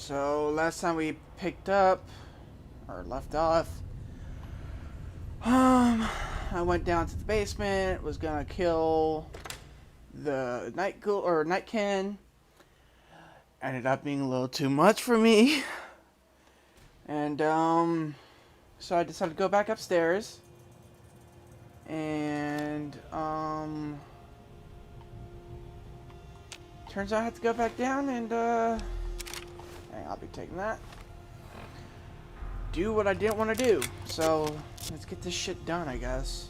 So last time we picked up or left off, I went down to the basement, was gonna kill the night ghoul or nightkin. Ended up being a little too much for me, and so I decided to go back upstairs, and turns out I had to go back down and hey, I'll be taking that. Do what I didn't want to do. So let's get this shit done, I guess.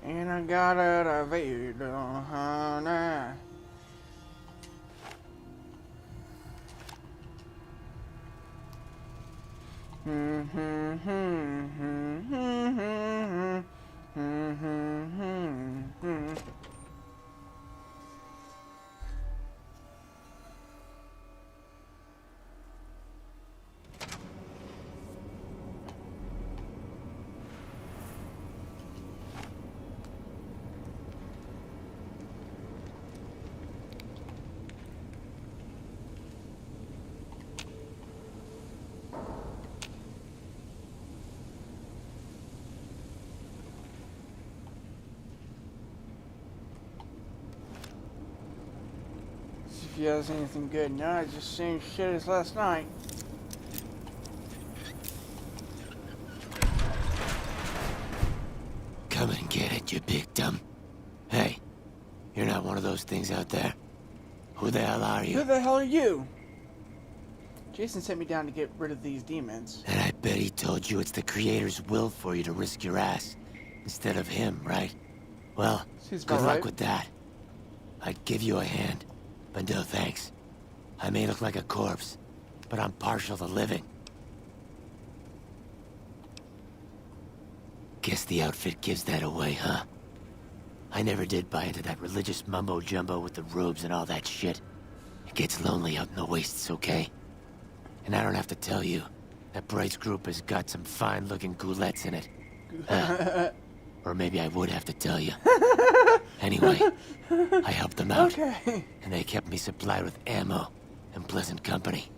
And I got it, I made honey. If he has anything good. No, it's just same shit as last night. Come and get it, you big dumb. Hey, you're not one of those things out there. Who the hell are you? Who the hell are you? Jason sent me down to get rid of these demons. And I bet he told you it's the Creator's will for you to risk your ass instead of him, right? Well, Seems good about luck right. with that. I'd give you a hand, but no thanks. I may look like a corpse, but I'm partial to living. Guess the outfit gives that away, huh? I never did buy into that religious mumbo-jumbo with the robes and all that shit. It gets lonely out in the wastes, okay? And I don't have to tell you, that Bright's group has got some fine-looking goulettes in it. Or maybe I would have to tell you. Anyway, I helped them out, Okay. and they kept me supplied with ammo and pleasant company.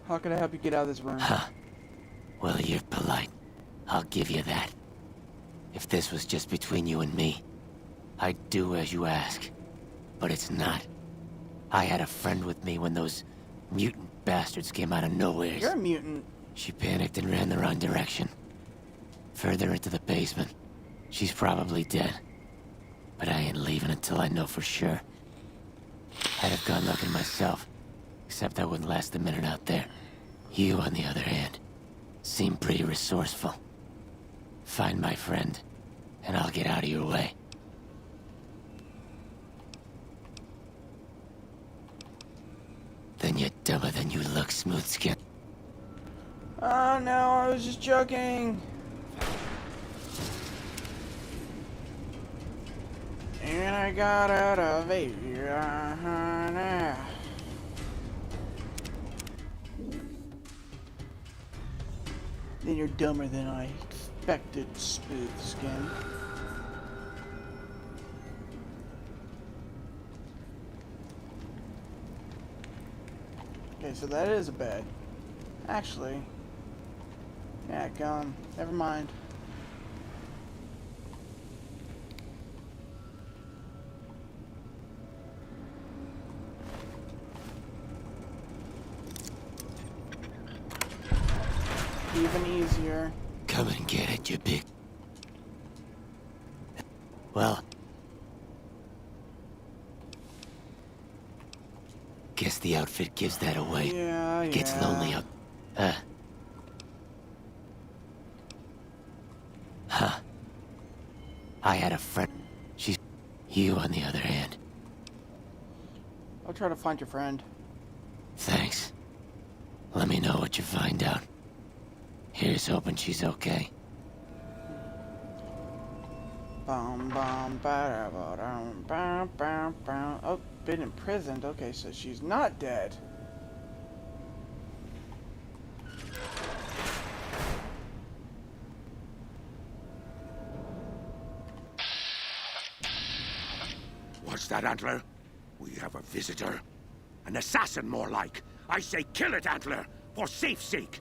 How can I help you get out of this room? Huh. Well, you're polite. I'll give you that. If this was just between you and me, I'd do as you ask. But it's not. I had a friend with me when those mutant bastards came out of nowhere. You're a mutant. She panicked and ran the wrong direction. Further into the basement. She's probably dead. But I ain't leaving until I know for sure. I'd have gone looking myself, except I wouldn't last a minute out there. You, on the other hand, seem pretty resourceful. Find my friend, and I'll get out of your way. Then you're dumber than you look, smooth skin. Oh no, I was just joking. And I got out of here, honey. Then you're dumber than I expected, smooth skin. Okay, so that is a bed. Actually, yeah, gone. Never mind. Even easier. Come and get it, you big... Well... Guess the outfit gives that away. Yeah, yeah. Gets lonely out... Huh. I had a friend. She's... You, on the other hand. I'll try to find your friend. Thanks. Let me know what you find out. Here's hoping she's okay. Bum bum ba da dum bum bum bum. Oh, been imprisoned. Okay, so she's not dead. What's that, Antler? We have a visitor. An assassin, more like. I say kill it, Antler, for safe's sake.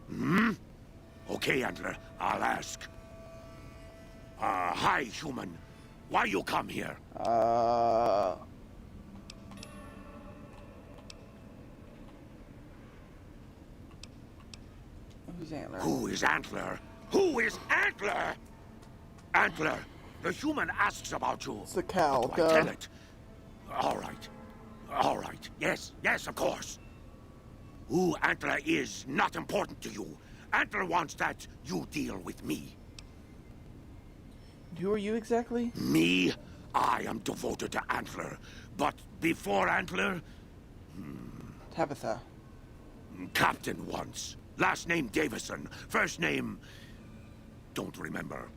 Hmm? Okay, Antler, I'll ask. Hi, human. Why you come here? Who's Antler? Who is Antler? Who is Antler? Antler, the human asks about you. It's the cow, What do I duh. tell it? All right. All right. Yes, yes, of course. Who Antler is not important to you. Antler wants that you deal with me. Who are you exactly? Me? I am devoted to Antler. But before Antler, Tabitha. Captain once. Last name Davison. First name... don't remember.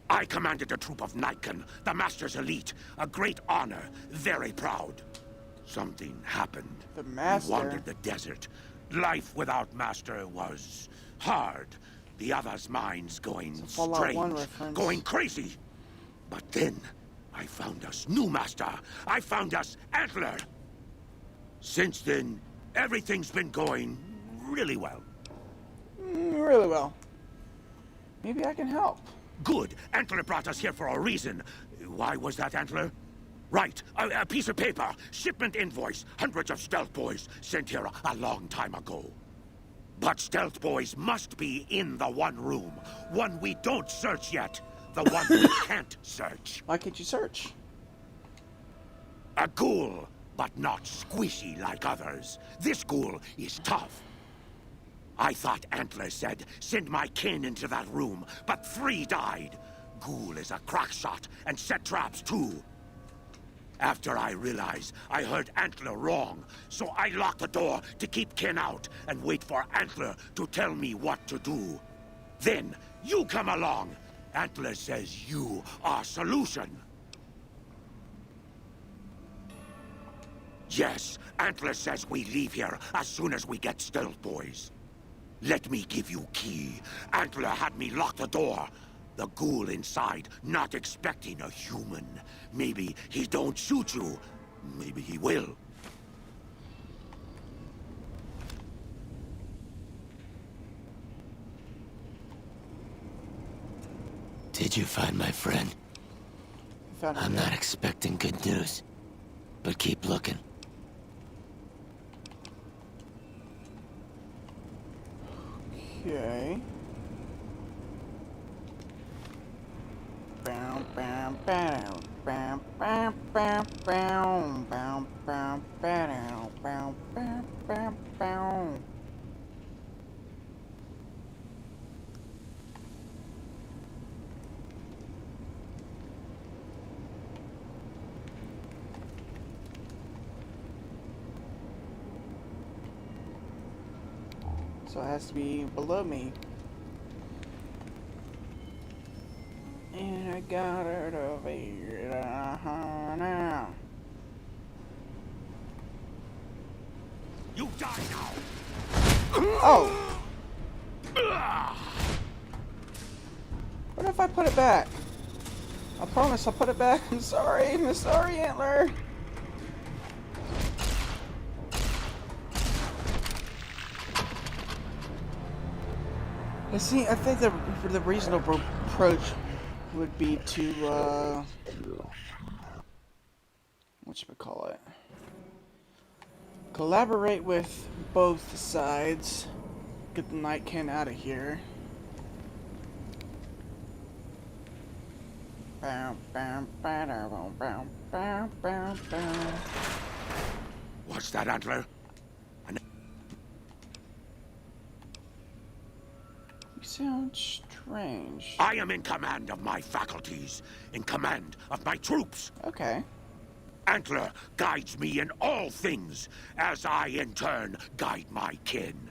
I commanded a troop of Nightkin, the Master's elite. A great honor. Very proud. Something happened. The Master? We wandered the desert. Life without Master was hard. The others' minds going Fallout 1 strange, reference. going crazy. But then, I found us new Master. I found us Antler. Since then, everything's been going really well. Really well. Maybe I can help. Good. Antler brought us here for a reason. Why was that, Antler? Right. A piece of paper. Shipment invoice. Hundreds of stealth boys sent here a long time ago. But stealth boys must be in the one room. One we don't search yet. The one we can't search. Why can't you search? A ghoul, but not squishy like others. This ghoul is tough. I thought Antler said, send my kin into that room, but 3 died. Ghoul is a crack shot and set traps too. After I realized I heard Antler wrong, so I locked the door to keep kin out and wait for Antler to tell me what to do. Then, you come along. Antler says you are solution. Yes, Antler says we leave here as soon as we get stealth boys. Let me give you key. Antler had me lock the door. The ghoul inside, not expecting a human. Maybe he don't shoot you. Maybe he will. Did you find my friend? Found I'm him. not expecting good news, but keep looking. Okay. Bam, bam, bam, bam, bam, bam, bam, bam, bam, bam, bam, bam, bam, bam. So it has to be below me. And I got it over here now. You die now! Oh! What if I put it back? I promise I'll put it back. I'm sorry, Antler. See, I think the reasonable approach would be to, whatchamacallit, collaborate with both sides, get the Nightkin out of here. Bam, bam, bam, bam, bam, bam, bam. What's that, Antler? You sound strange. I am in command of my faculties, in command of my troops. Okay. Antler guides me in all things, as I in turn guide my kin.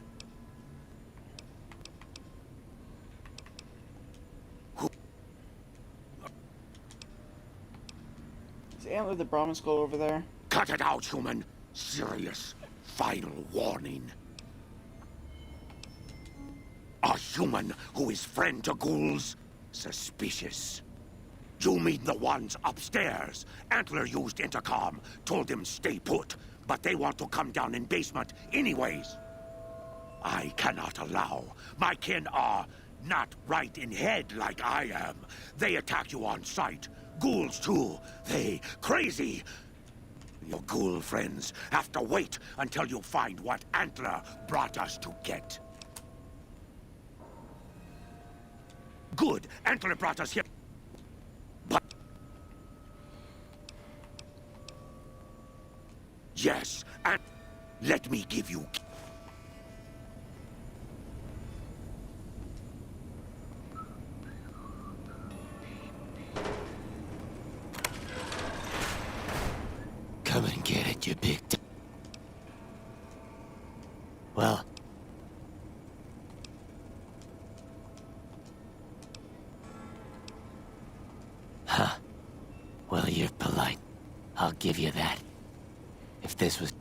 Is Antler the Brahmin skull over there? Cut it out, human. Serious. Final warning. A human who is friend to ghouls? Suspicious. You mean the ones upstairs? Antler used intercom, told them stay put, but they want to come down in basement anyways. I cannot allow. My kin are not right in head like I am. They attack you on sight. Ghouls too. They crazy. Your ghoul friends have to wait until you find what Antler brought us to get. Good. Antler brought us here. But... Yes, and let me give you... Come and get it, you big Well... Huh. Well, you're polite. I'll give you that. If this was...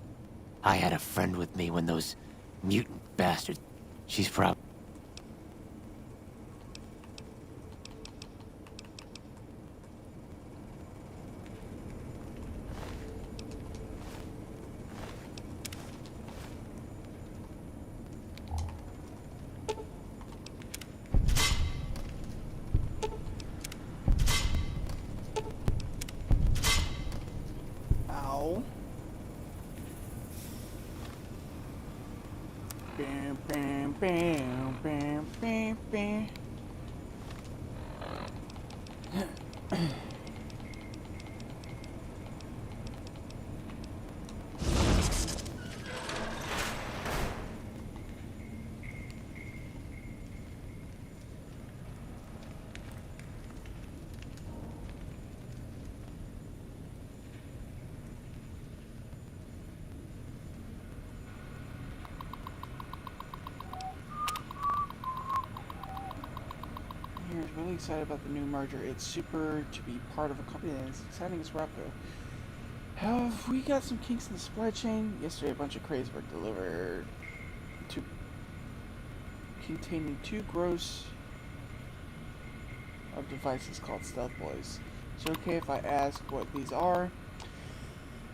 I had a friend with me when those mutant bastards... She's probably... Ow. Bam, bam, bam, bam, bam, bam. Here's really excited about the new merger. It's super to be part of a company as exciting as Rapco. Have we got some kinks in the supply chain? Yesterday, a bunch of crates were delivered to containing 2 gross of devices called Stealth Boys. Is it okay if I ask what these are?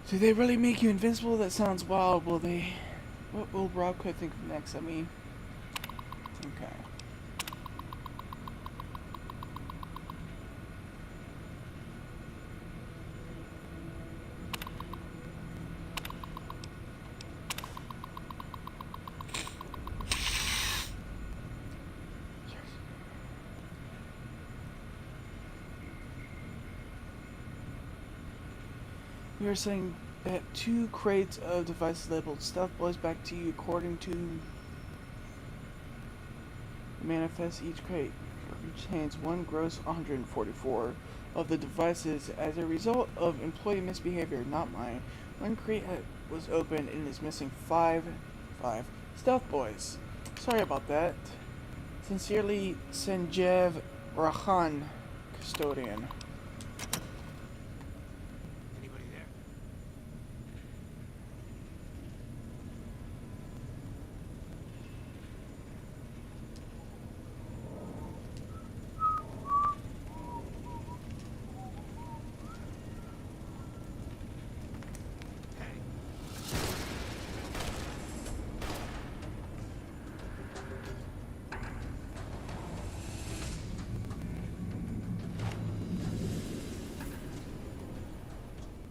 Do they really make you invincible? That sounds wild. Will they? What will Rapco think next? I mean, okay. We are sending 2 crates of devices labeled Stealth Boys back to you according to the manifest. Each crate contains 1 gross 144 of the devices as a result of employee misbehavior, not mine. 1 crate was opened and is missing 5 Stealth Boys. Sorry about that. Sincerely, Sanjeev Rahan, Custodian.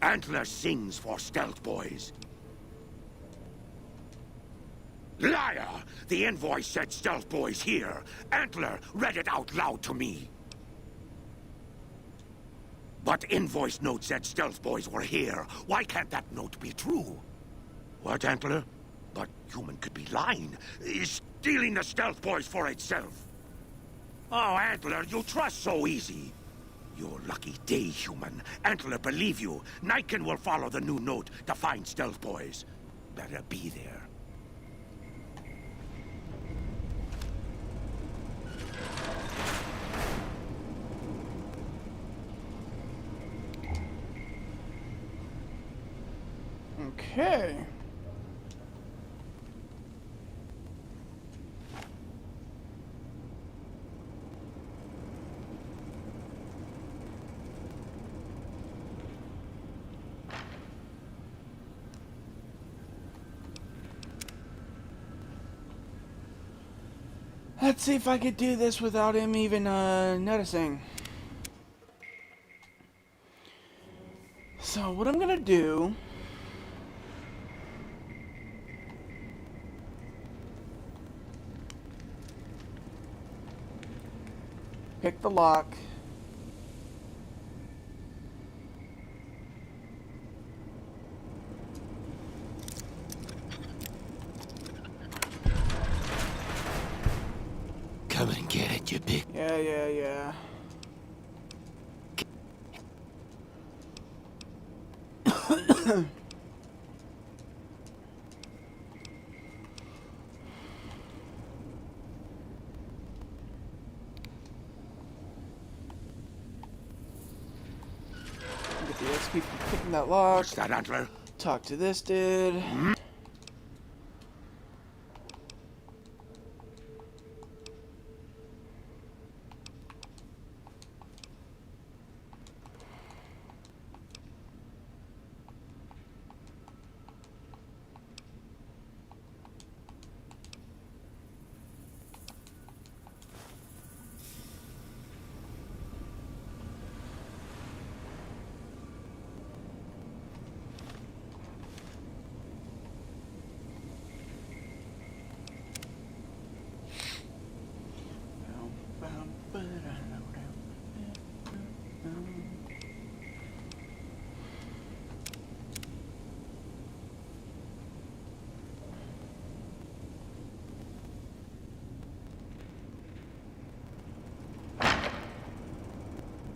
Antler sings for Stealth Boys. Liar! The invoice said Stealth Boys here. Antler read it out loud to me. But invoice note said Stealth Boys were here. Why can't that note be true? What, Antler? But human could be lying. Is stealing the Stealth Boys for itself. Oh, Antler, you trust so easy. Your lucky day, human. Antler believe you. Nightkin will follow the new note to find Stealth Boys. Better be there. Okay. Let's see if I could do this without him even noticing. So what I'm gonna do, pick the lock. Come and get it, you big... Yeah. Get the XP from picking that lock. What's that, Antler? Talk to this dude.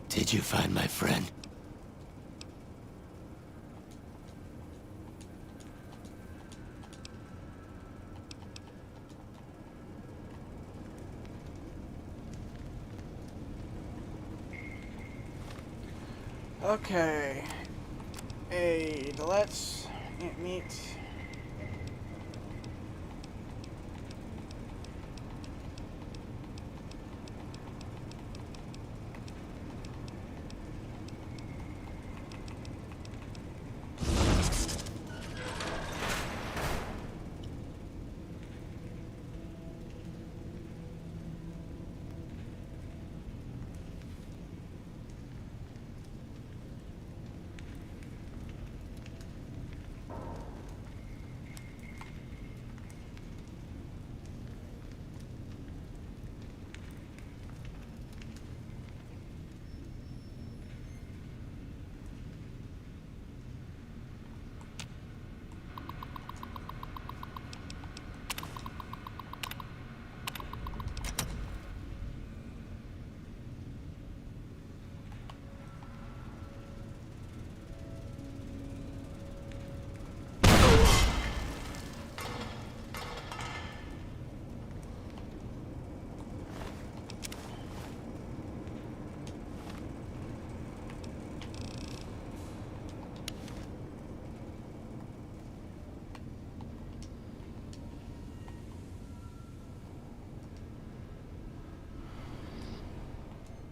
Did you find my friend? Okay. Hey, let's meet.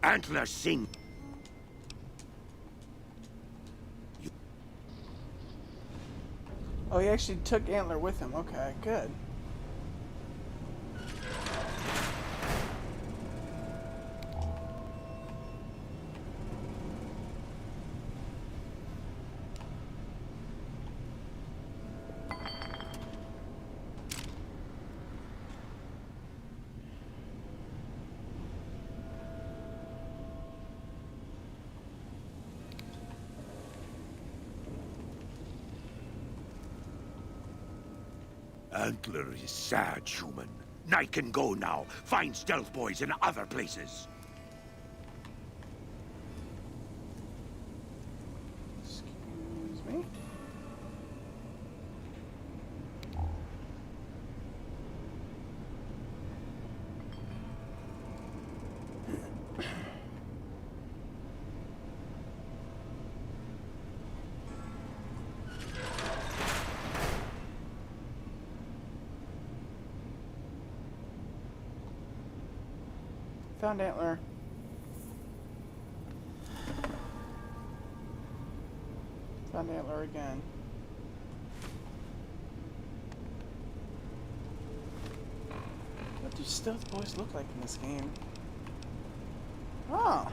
Antler sing. Oh, he actually took Antler with him. Okay, good. Antler is sad, human. Night can go now. Find stealth boys in other places. Excuse me. Found Antler. Found Antler again. What do stealth boys look like in this game? Oh.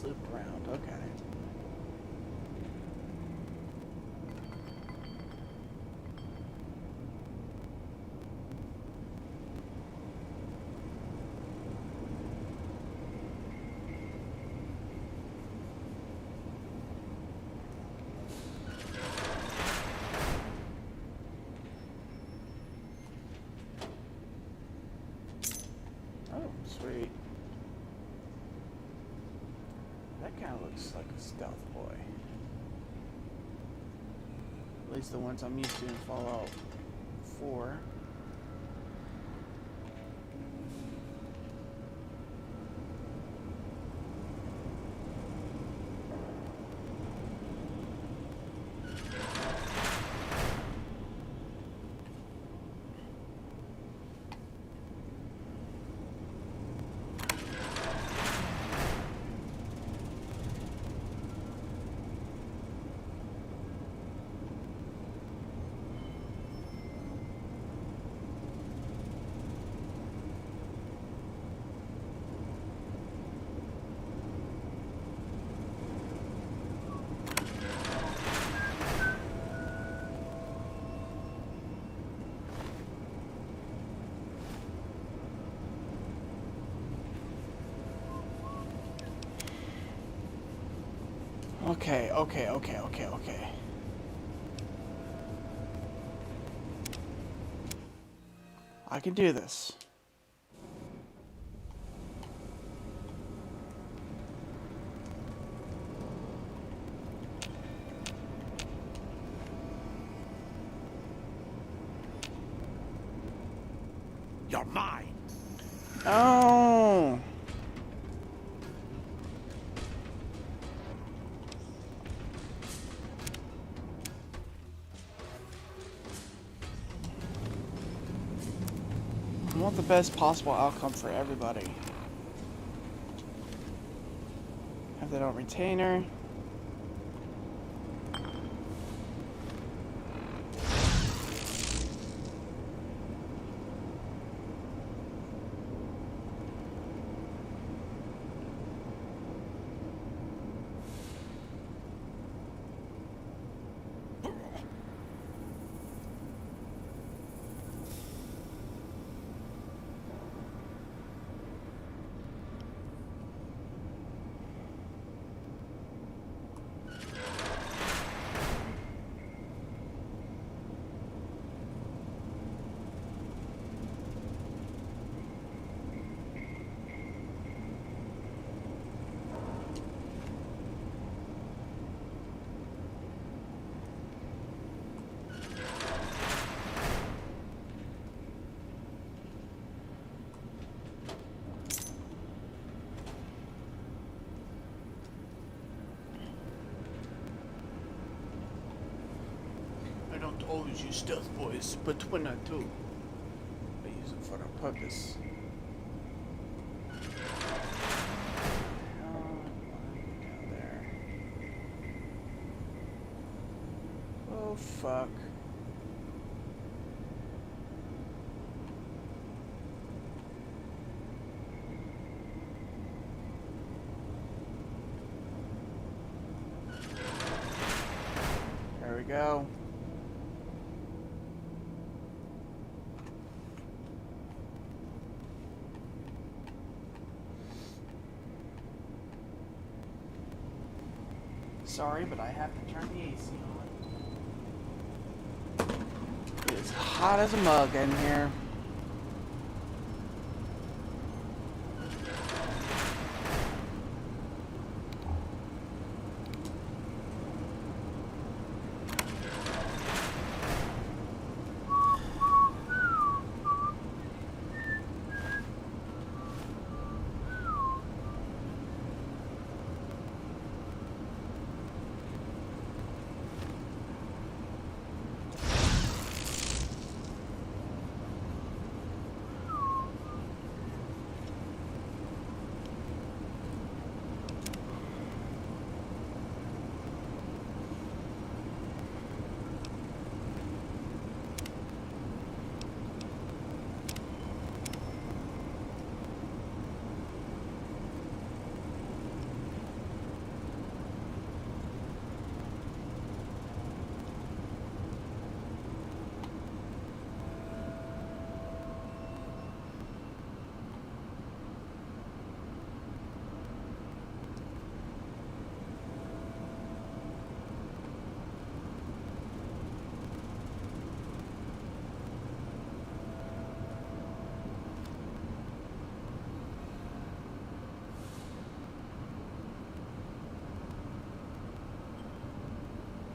Loop around, okay. Oh, sweet. That kind of looks like a stealth boy. At least the ones I'm used to in Fallout 4. Okay. I can do this. You're mine. Oh. I want the best possible outcome for everybody. Have that on retainer. I don't always use stealth boys, but when I do, I use it for a purpose. Down there. fuck. There we go. Sorry, but I have to turn the AC on. It's hot as a mug in here.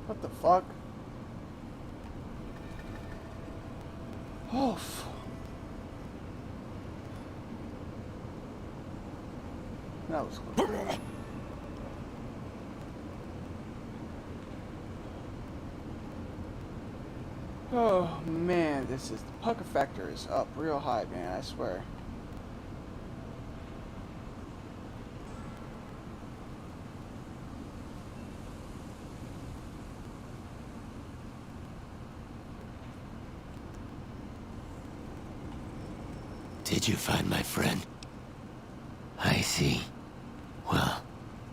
What the fuck? Oh, that was close. Oh man, this is the pucker factor is up real high, man, I swear. Did you find my friend? I see. Well,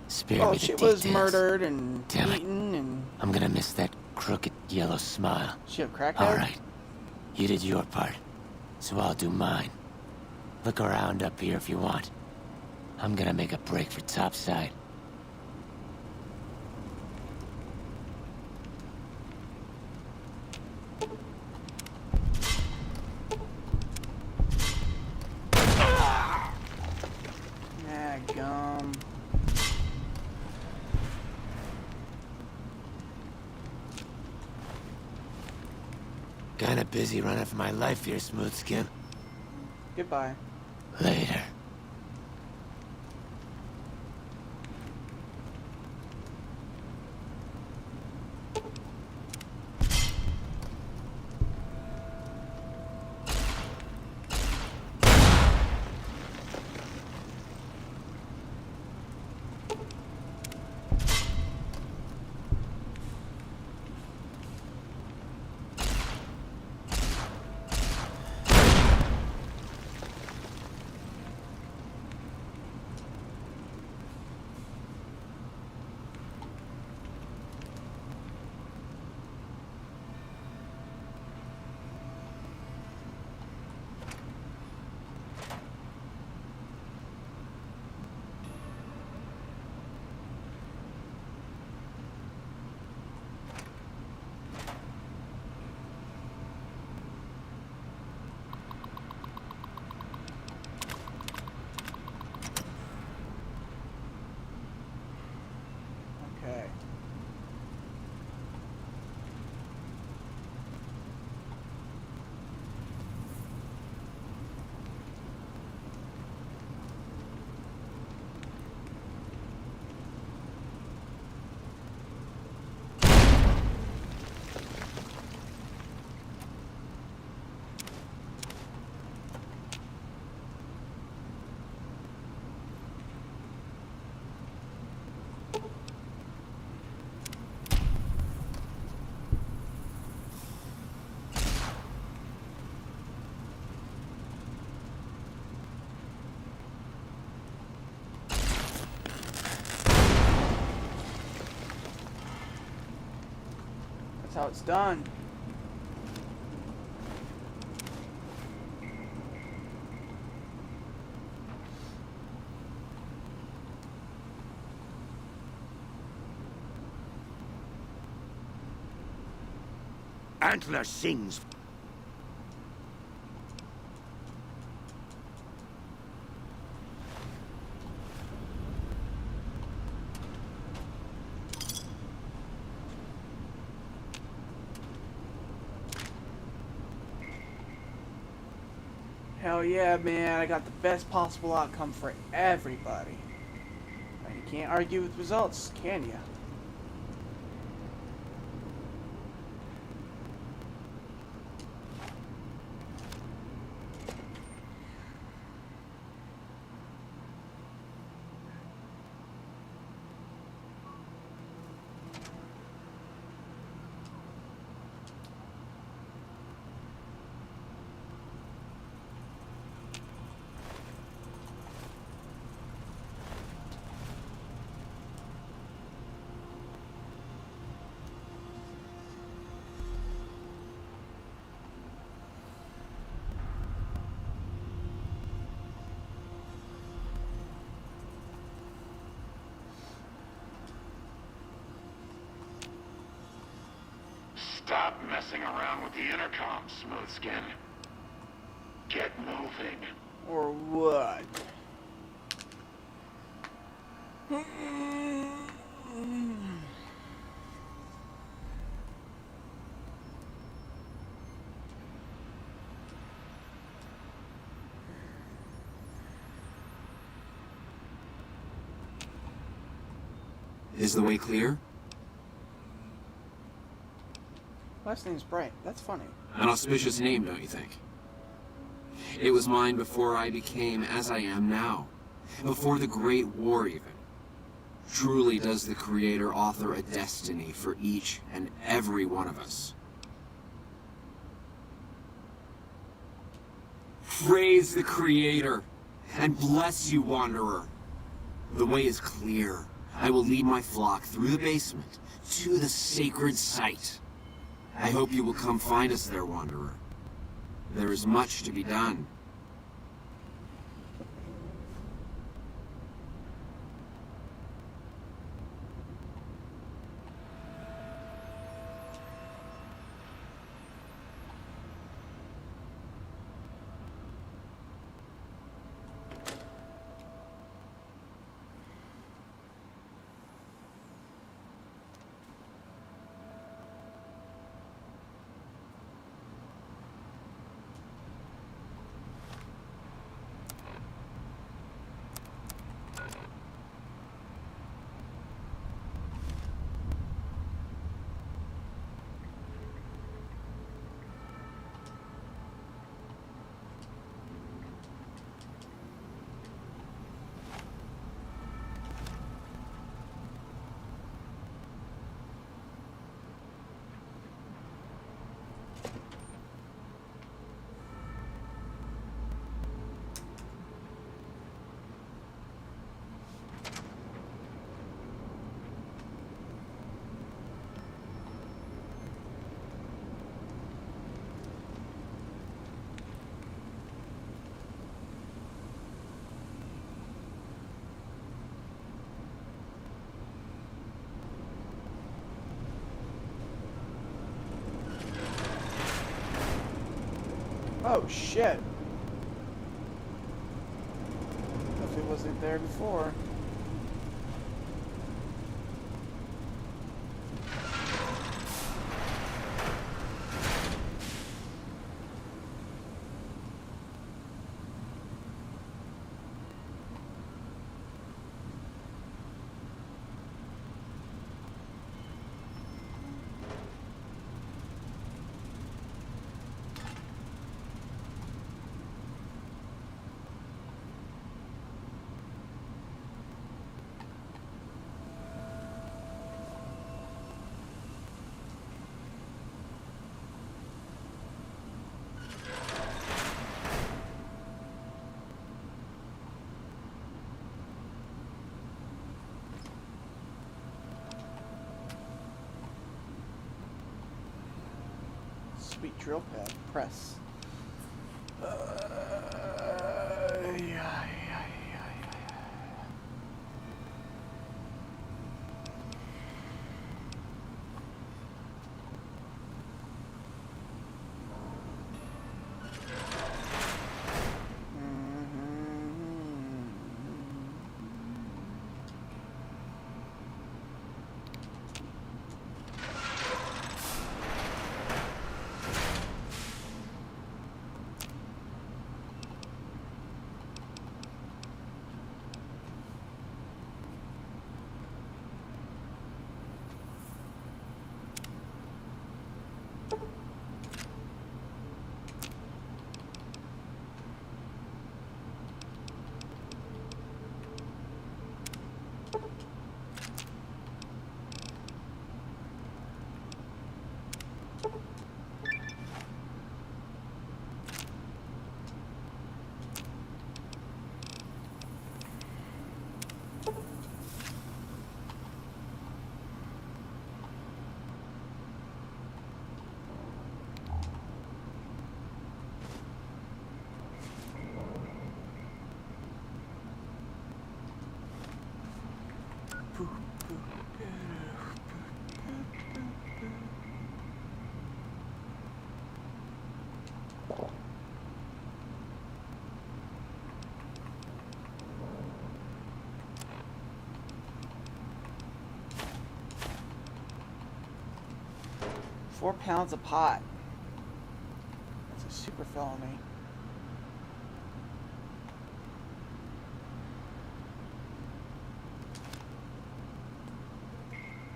spare me the She details. was murdered and Damn it. eaten and... I'm gonna miss that crooked yellow smile. She a crackhead? Alright. You did your part, so I'll do mine. Look around up here if you want. I'm gonna make a break for topside. Ah, gum. Kinda busy running for my life here, Smooth Skin. Goodbye. Later. That's how it's done. Antler sings. Hell yeah, man. I got the best possible outcome for everybody. And you can't argue with results, can you? Stop messing around with the intercom, Smoothskin. Get moving. Or what? Is the way clear? Last name's Bright. That's funny. An auspicious name, don't you think? It was mine before I became as I am now. Before the Great War, even. Truly does the Creator author a destiny for each and every one of us. Praise the Creator, and bless you, Wanderer. The way is clear. I will lead my flock through the basement to the sacred site. I hope you will come find us there, Wanderer. There is much to be done. Oh shit. Definitely wasn't there before. sweet drill press. Yeah. 4 pounds of pot. That's a super felony.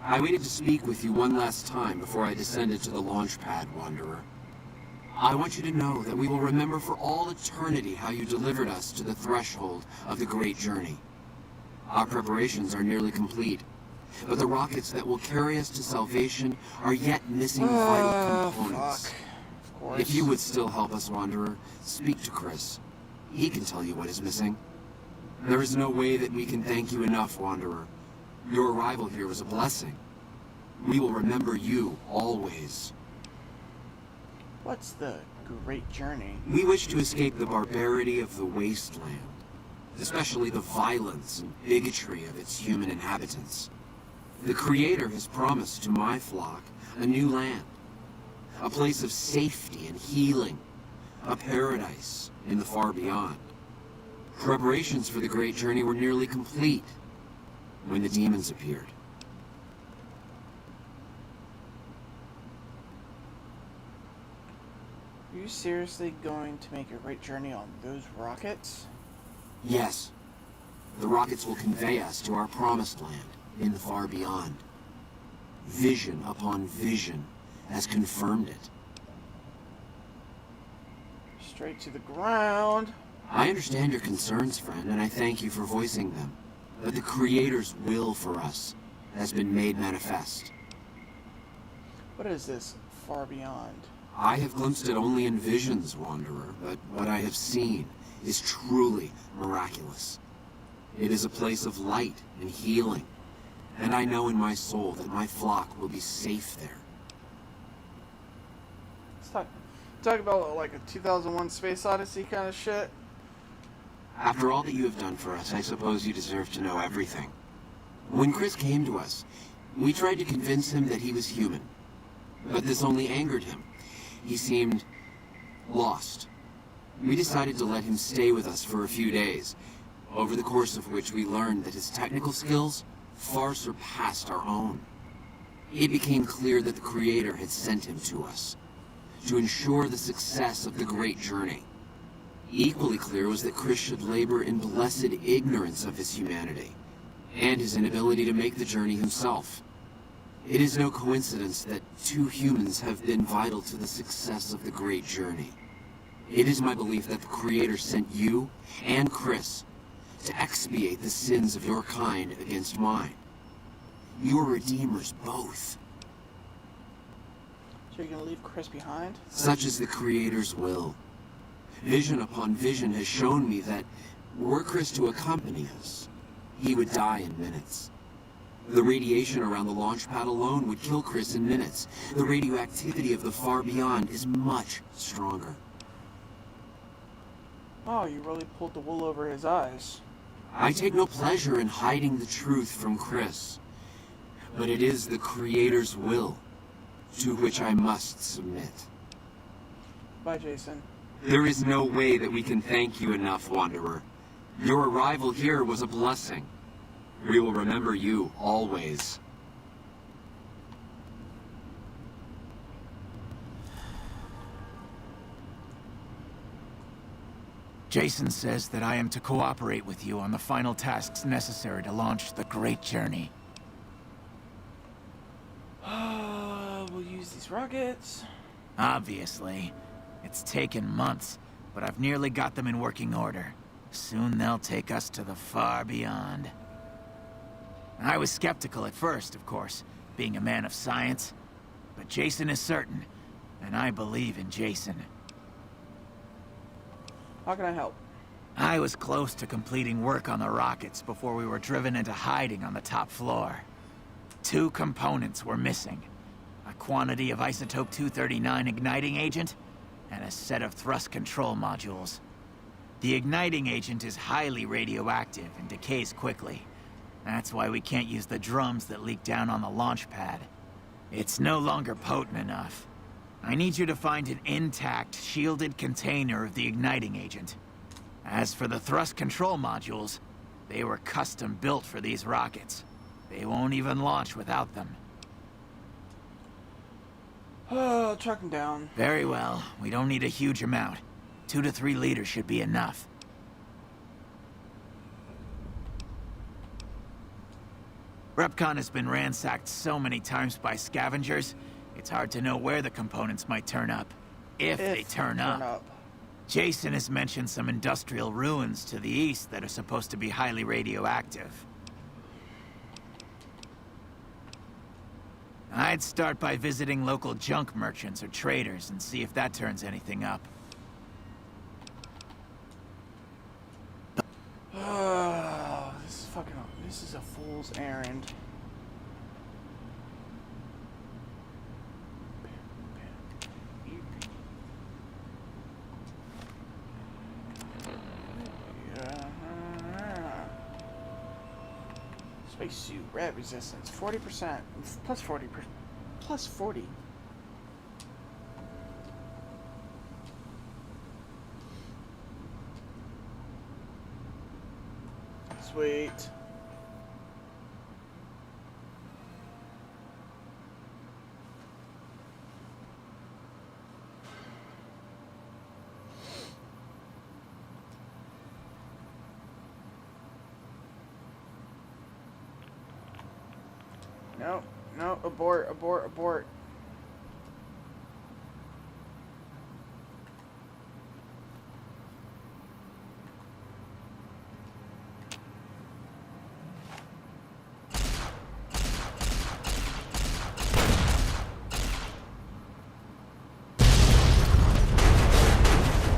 I waited to speak with you one last time before I descended to the launch pad, Wanderer. I want you to know that we will remember for all eternity how you delivered us to the threshold of the great journey. Our preparations are nearly complete, but the rockets that will carry us to salvation are yet missing vital components. Fuck. Of course. If you would still help us, Wanderer, speak to Chris. He can tell you what is missing. There is no way that we can thank you enough, Wanderer. Your arrival here was a blessing. We will remember you always. What's the great journey? We wish to escape the barbarity of the wasteland, especially the violence and bigotry of its human inhabitants. The Creator has promised to my flock a new land, a place of safety and healing, a paradise in the far beyond. Preparations for the great journey were nearly complete when the demons appeared. Are you seriously going to make a great journey on those rockets? Yes, the rockets will convey us to our promised land in the far beyond. Vision upon vision has confirmed it. Straight to the ground. I understand your concerns, friend, and I thank you for voicing them. But the Creator's will for us has been made manifest. What is this far beyond? I have glimpsed it only in visions, Wanderer, but what I have seen is truly miraculous. It is a place of light and healing, and I know in my soul that my flock will be safe there. Let's talk about like a 2001 Space Odyssey kind of shit. After all that you have done for us, I suppose you deserve to know everything. When Chris came to us, we tried to convince him that he was human, but this only angered him. He seemed lost. We decided to let him stay with us for a few days, over the course of which we learned that his technical skills far surpassed our own. It became clear that the Creator had sent him to us, to ensure the success of the great journey. Equally clear was that Chris should labor in blessed ignorance of his humanity, and his inability to make the journey himself. It is no coincidence that 2 humans have been vital to the success of the great journey. It is my belief that the Creator sent you and Chris to expiate the sins of your kind against mine. You are redeemers both. So you're gonna leave Chris behind? Such is the Creator's will. Vision upon vision has shown me that were Chris to accompany us, he would die in minutes. The radiation around the launch pad alone would kill Chris in minutes. The radioactivity of the far beyond is much stronger. Oh, you really pulled the wool over his eyes. I take no pleasure in hiding the truth from Chris, but it is the Creator's will to which I must submit. Bye, Jason. There is no way that we can thank you enough, Wanderer. Your arrival here was a blessing. We will remember you always. Jason says that I am to cooperate with you on the final tasks necessary to launch the Great Journey. We'll use these rockets. Obviously. It's taken months, but I've nearly got them in working order. Soon they'll take us to the far beyond. I was skeptical at first, of course, being a man of science. But Jason is certain, and I believe in Jason. How can I help? I was close to completing work on the rockets before we were driven into hiding on the top floor. 2 components were missing. A quantity of isotope 239 igniting agent, and a set of thrust control modules. The igniting agent is highly radioactive and decays quickly. That's why we can't use the drums that leak down on the launch pad. It's no longer potent enough. I need you to find an intact, shielded container of the igniting agent. As for the thrust control modules, they were custom built for these rockets. They won't even launch without them. Oh, track him down. Very well. We don't need a huge amount. 2 to 3 liters should be enough. Repcon has been ransacked so many times by scavengers, it's hard to know where the components might turn up. If they turn up. Jason has mentioned some industrial ruins to the east that are supposed to be highly radioactive. I'd start by visiting local junk merchants or traders and see if that turns anything up. Oh, this is a fool's errand. Spacesuit, rat resistance, 40%, plus 40%, plus 40. Sweet. No, no, abort, abort, abort.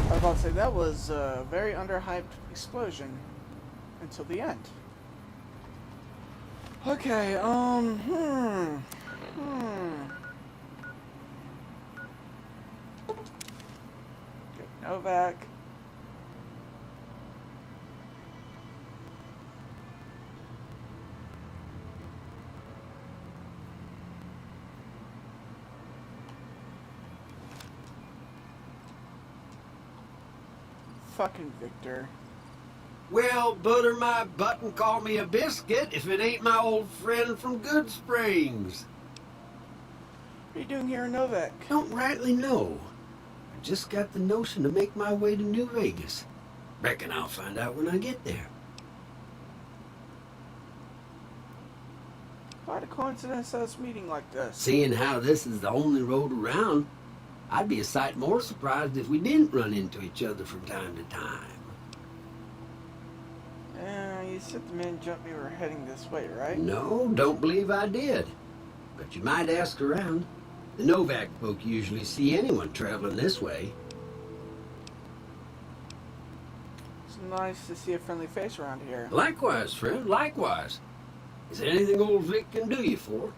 I was about to say, that was a very underhyped explosion until the end. Okay, Get Novak. Fucking Victor. Well, butter my butt and call me a biscuit if it ain't my old friend from Good Springs. What are you doing here in Novak? Don't rightly know. I just got the notion to make my way to New Vegas. Reckon I'll find out when I get there. Quite a coincidence us meeting like this. Seeing how this is the only road around, I'd be a sight more surprised if we didn't run into each other from time to time. You said the men jumped me were heading this way, right? No, don't believe I did. But you might ask around. The Novak folk usually see anyone traveling this way. It's nice to see a friendly face around here. Likewise, friend, likewise. Is there anything old Vic can do you for?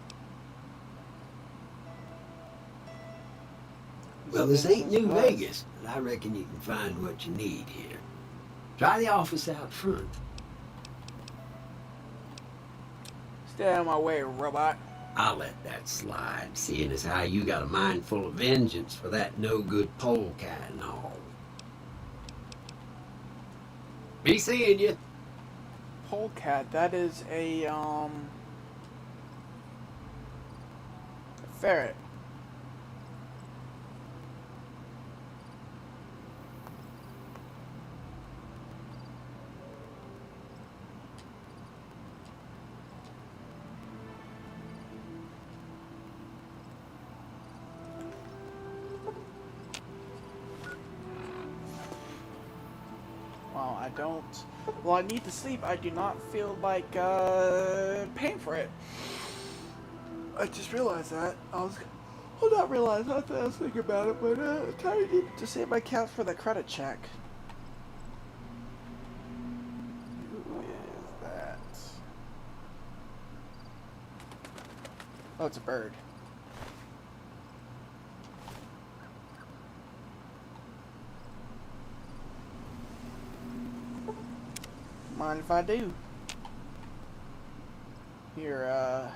Well, this ain't New Vegas, but I reckon you can find what you need here. Try the office out front. Stay out of my way, robot. I'll let that slide, seeing as how you got a mind full of vengeance for that no-good polecat and all. Be seeing you. Polecat, that is a ferret. Well, I don't. Well, I need to sleep. I do not feel like paying for it. I just realized that. Well, not realize. I thought I was thinking about it, but I need to save my cash for the credit check. Who is that? Oh, it's a bird. Mind if I do? Here,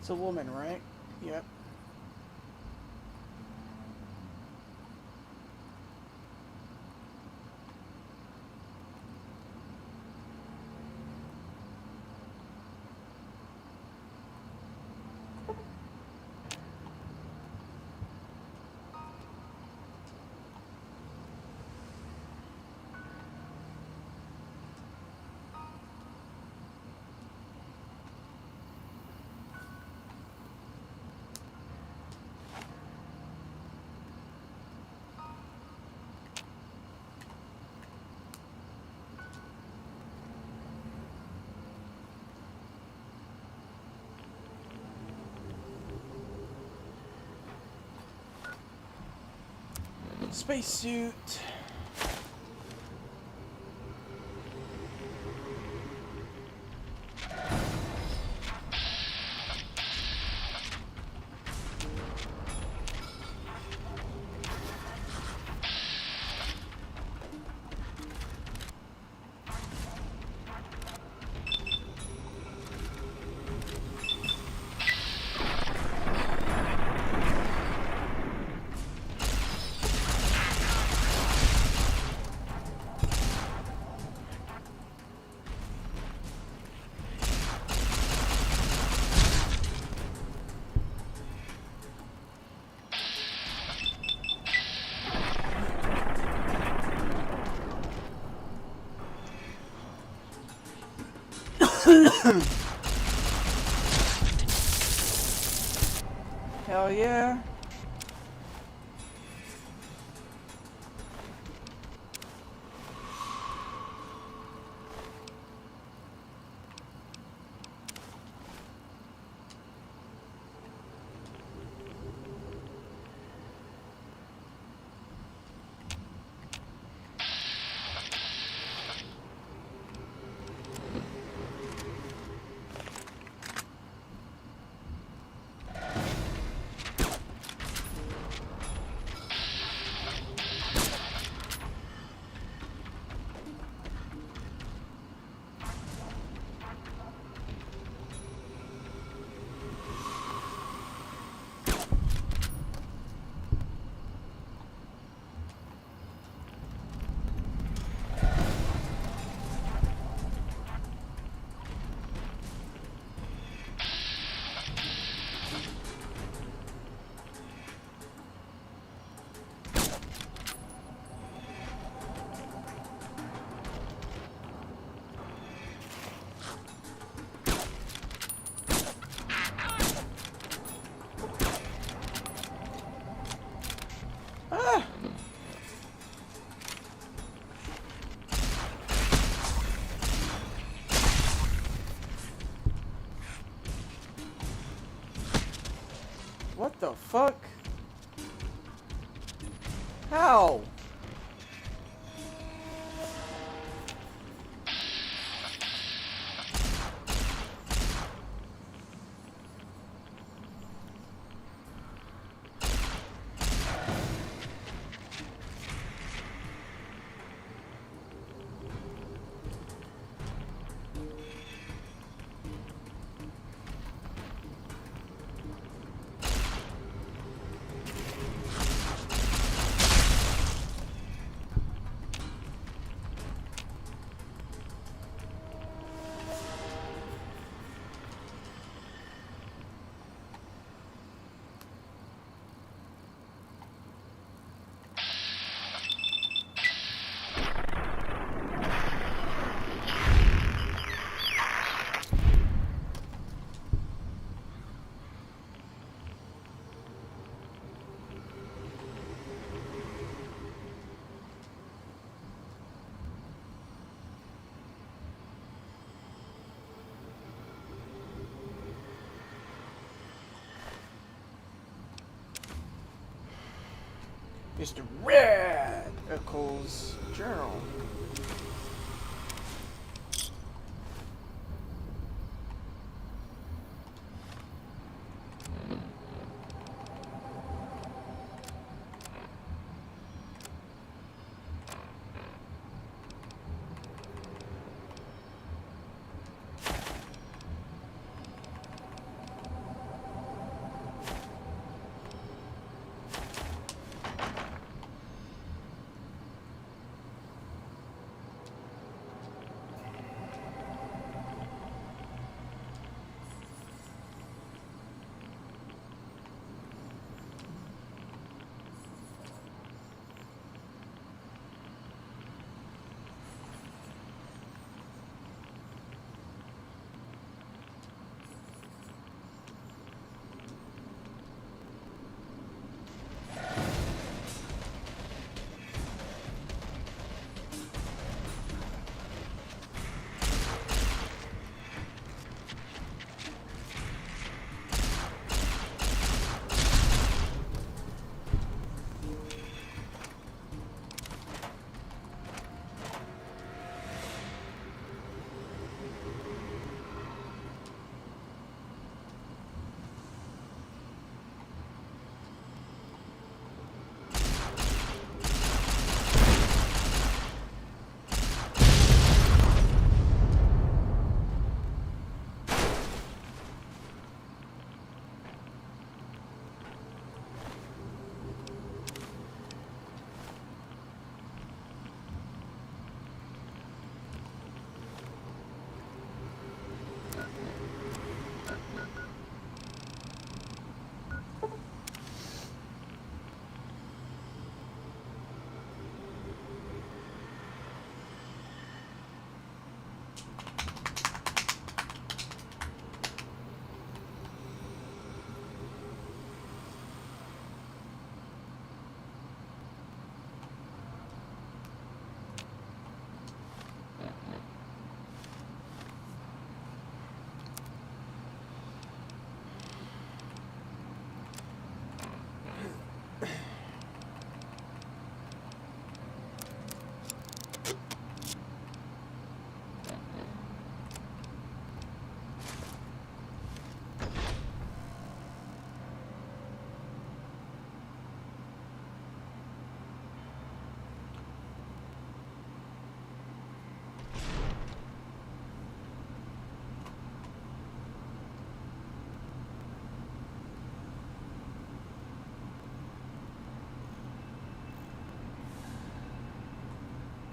it's a woman, right? Yep. Spacesuit. Hell yeah. the fuck? How? Mr. Radical's journal.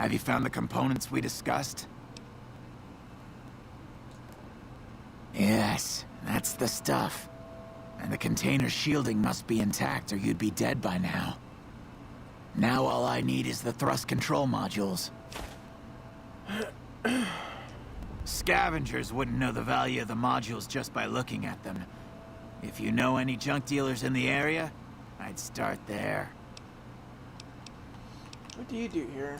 Have you found the components we discussed? Yes, that's the stuff. And the container's shielding must be intact or you'd be dead by now. Now all I need is the thrust control modules. Scavengers wouldn't know the value of the modules just by looking at them. If you know any junk dealers in the area, I'd start there. What do you do here?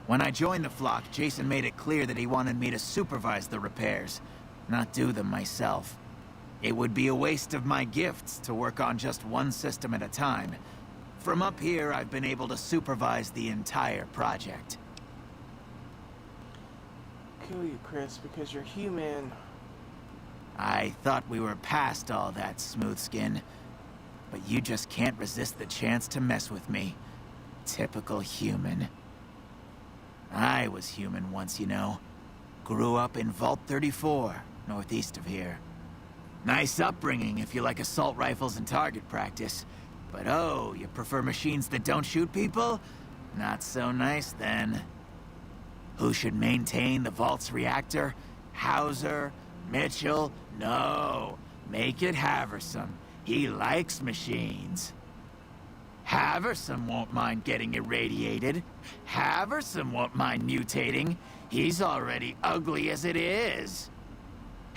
When I joined the flock, Jason made it clear that he wanted me to supervise the repairs, not do them myself. It would be a waste of my gifts to work on just one system at a time. From up here, I've been able to supervise the entire project. Kill you, Chris, because you're human. I thought we were past all that, Smoothskin. But you just can't resist the chance to mess with me. Typical human. I was human once, you know. Grew up in Vault 34, northeast of here. Nice upbringing if you like assault rifles and target practice. But oh, you prefer machines that don't shoot people? Not so nice then. Who should maintain the Vault's reactor? Hauser? Mitchell? No. Make it Haversam. He likes machines. Haversam won't mind getting irradiated. Haversam won't mind mutating. He's already ugly as it is.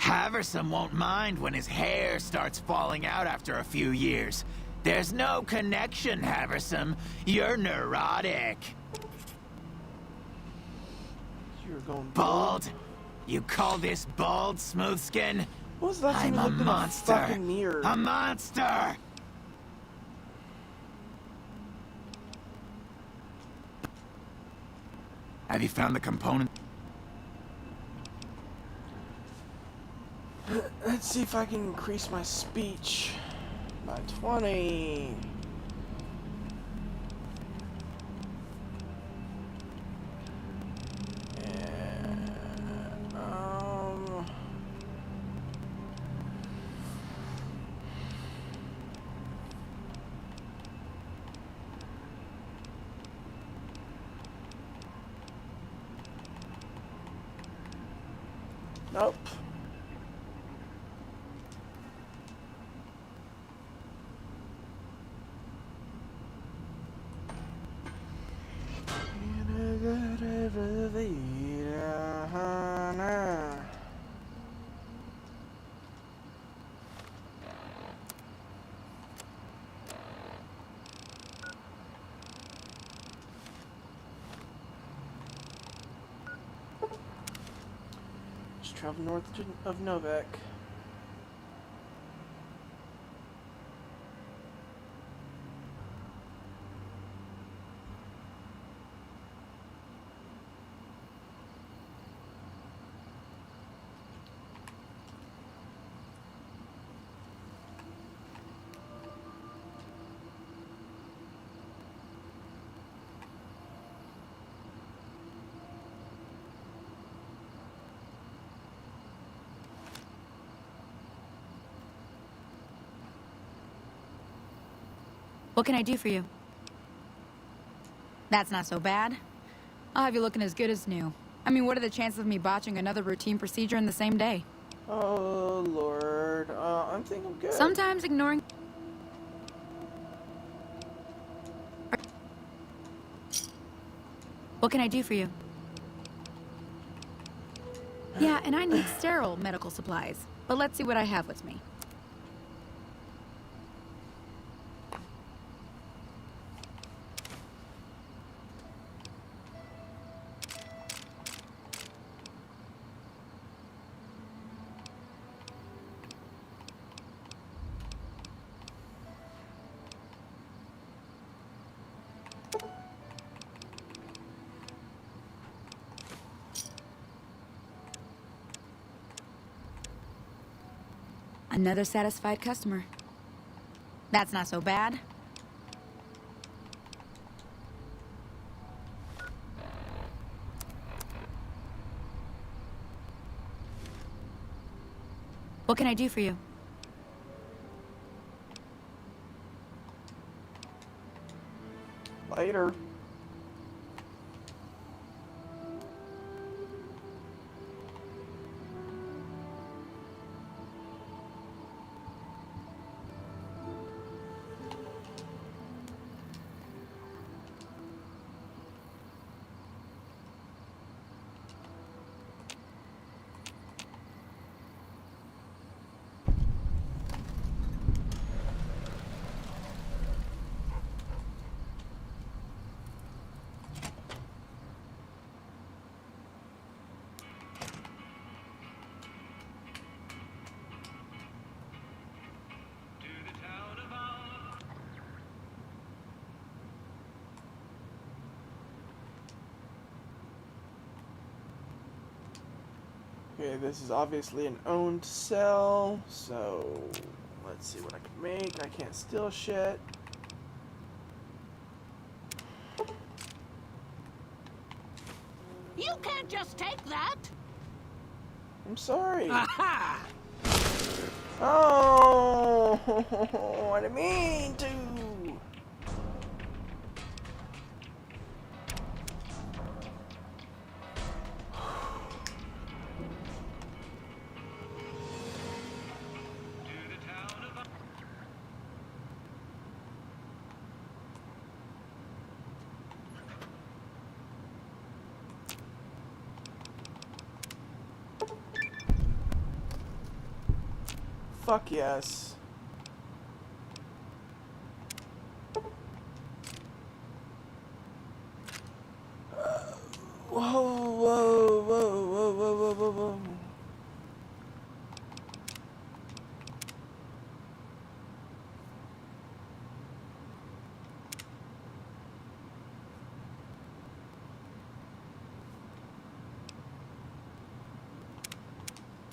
Haversam won't mind when his hair starts falling out after a few years. There's no connection, Haversam. You're neurotic. You're going Bald? You call this bald, Smoothskin? When was the last time I'm you a looked in a monster. fucking mirror? A monster! Have you found the component? Let's see if I can increase my speech by 20. Nope. Just travel north of Novak. What can I do for you? That's not so bad. I'll have you looking as good as new. I mean, what are the chances of me botching another routine procedure in the same day? Oh, Lord. I'm thinking good. Sometimes ignoring... What can I do for you? Yeah, and I need sterile medical supplies. But let's see what I have with me. Another satisfied customer. That's not so bad. What can I do for you? Later. Okay, this is obviously an owned cell, so let's see what I can make. I can't steal shit. You can't just take that. I'm sorry. Aha! Oh, I didn't mean to. Fuck yes. Whoa, whoa, whoa, whoa, whoa, whoa, whoa.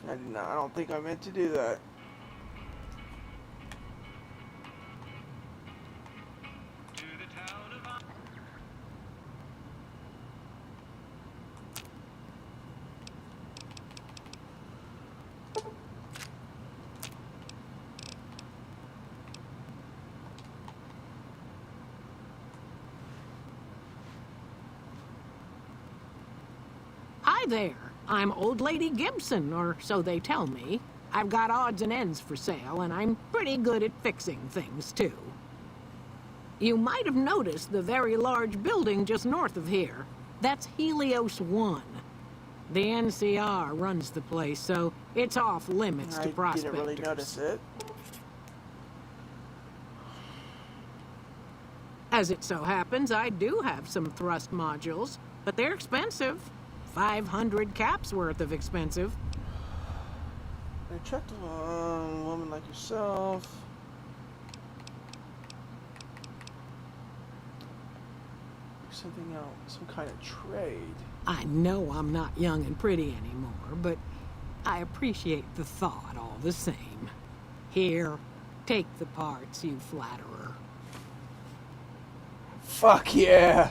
I don't think I meant to do that. Hi there. I'm Old Lady Gibson, or so they tell me. I've got odds and ends for sale, and I'm pretty good at fixing things, too. You might have noticed the very large building just north of here. That's Helios 1. The NCR runs the place, so it's off limits to I prospectors. didn't really notice it. As it so happens, I do have some thrust modules, but they're expensive. 500 caps worth of expensive. An attractive woman like yourself. Something else, some kind of trade. I know I'm not young and pretty anymore, but I appreciate the thought all the same. Here, take the parts, you flatterer. Fuck yeah!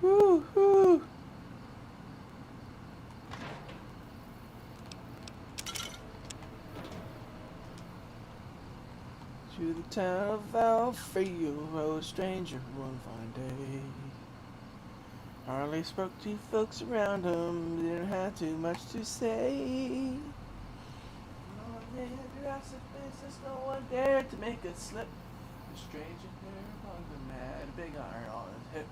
Woo-hoo. To the town of Alfeo, a stranger one fine day. Hardly spoke to folks around him, didn't have too much to say. No one dared to ask if business, no one dared to make a slip. The stranger there among them had a big iron on his hip.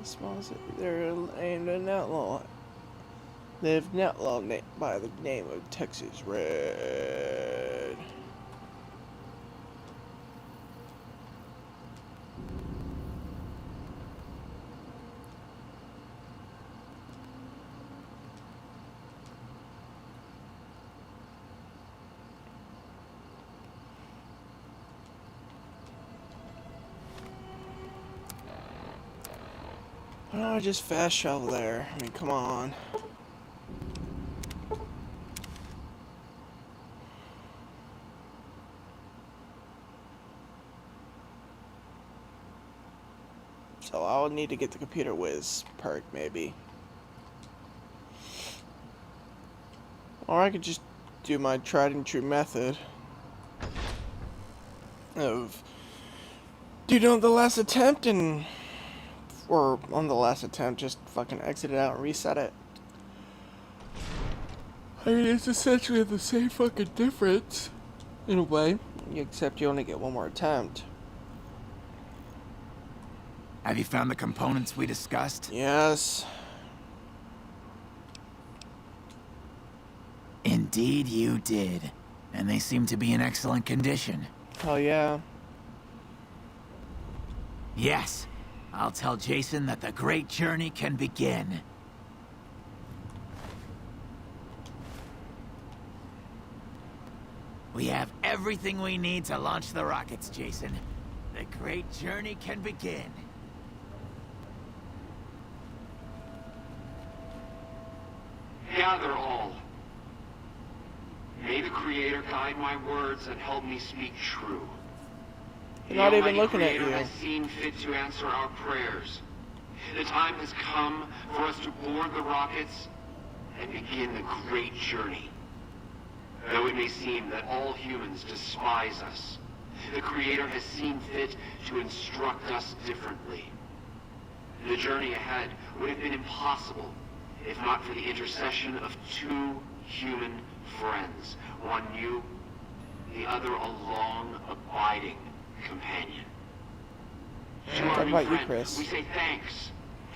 Smells they're aimed at an outlaw. They've an outlaw by the name of Texas Red. Why don't I just fast travel there? I mean, come on. So I'll need to get the computer whiz perk, maybe. Or I could just do my tried and true method of do it on the last attempt and or on the last attempt, just fucking exit it out and reset it. I mean, it's essentially the same fucking difference, in a way, except you only get one more attempt. Have you found the components we discussed? Yes. In Indeed you did. And they seem to be in excellent condition. Hell yeah. Yes, I'll tell Jason that the great journey can begin. We have everything we need to launch the rockets, Jason. The great journey can begin. Gather all. May the Creator guide my words and help me speak true. They're not The even Almighty looking at Creator you. has seen fit to answer our prayers. The time has come for us to board the rockets and begin the great journey. Though it may seem that all humans despise us, the Creator has seen fit to instruct us differently. The journey ahead would have been impossible if not for the intercession of two human friends, one new, the other a long, abiding companion. To Talk our new about you, friend, Chris. we say thanks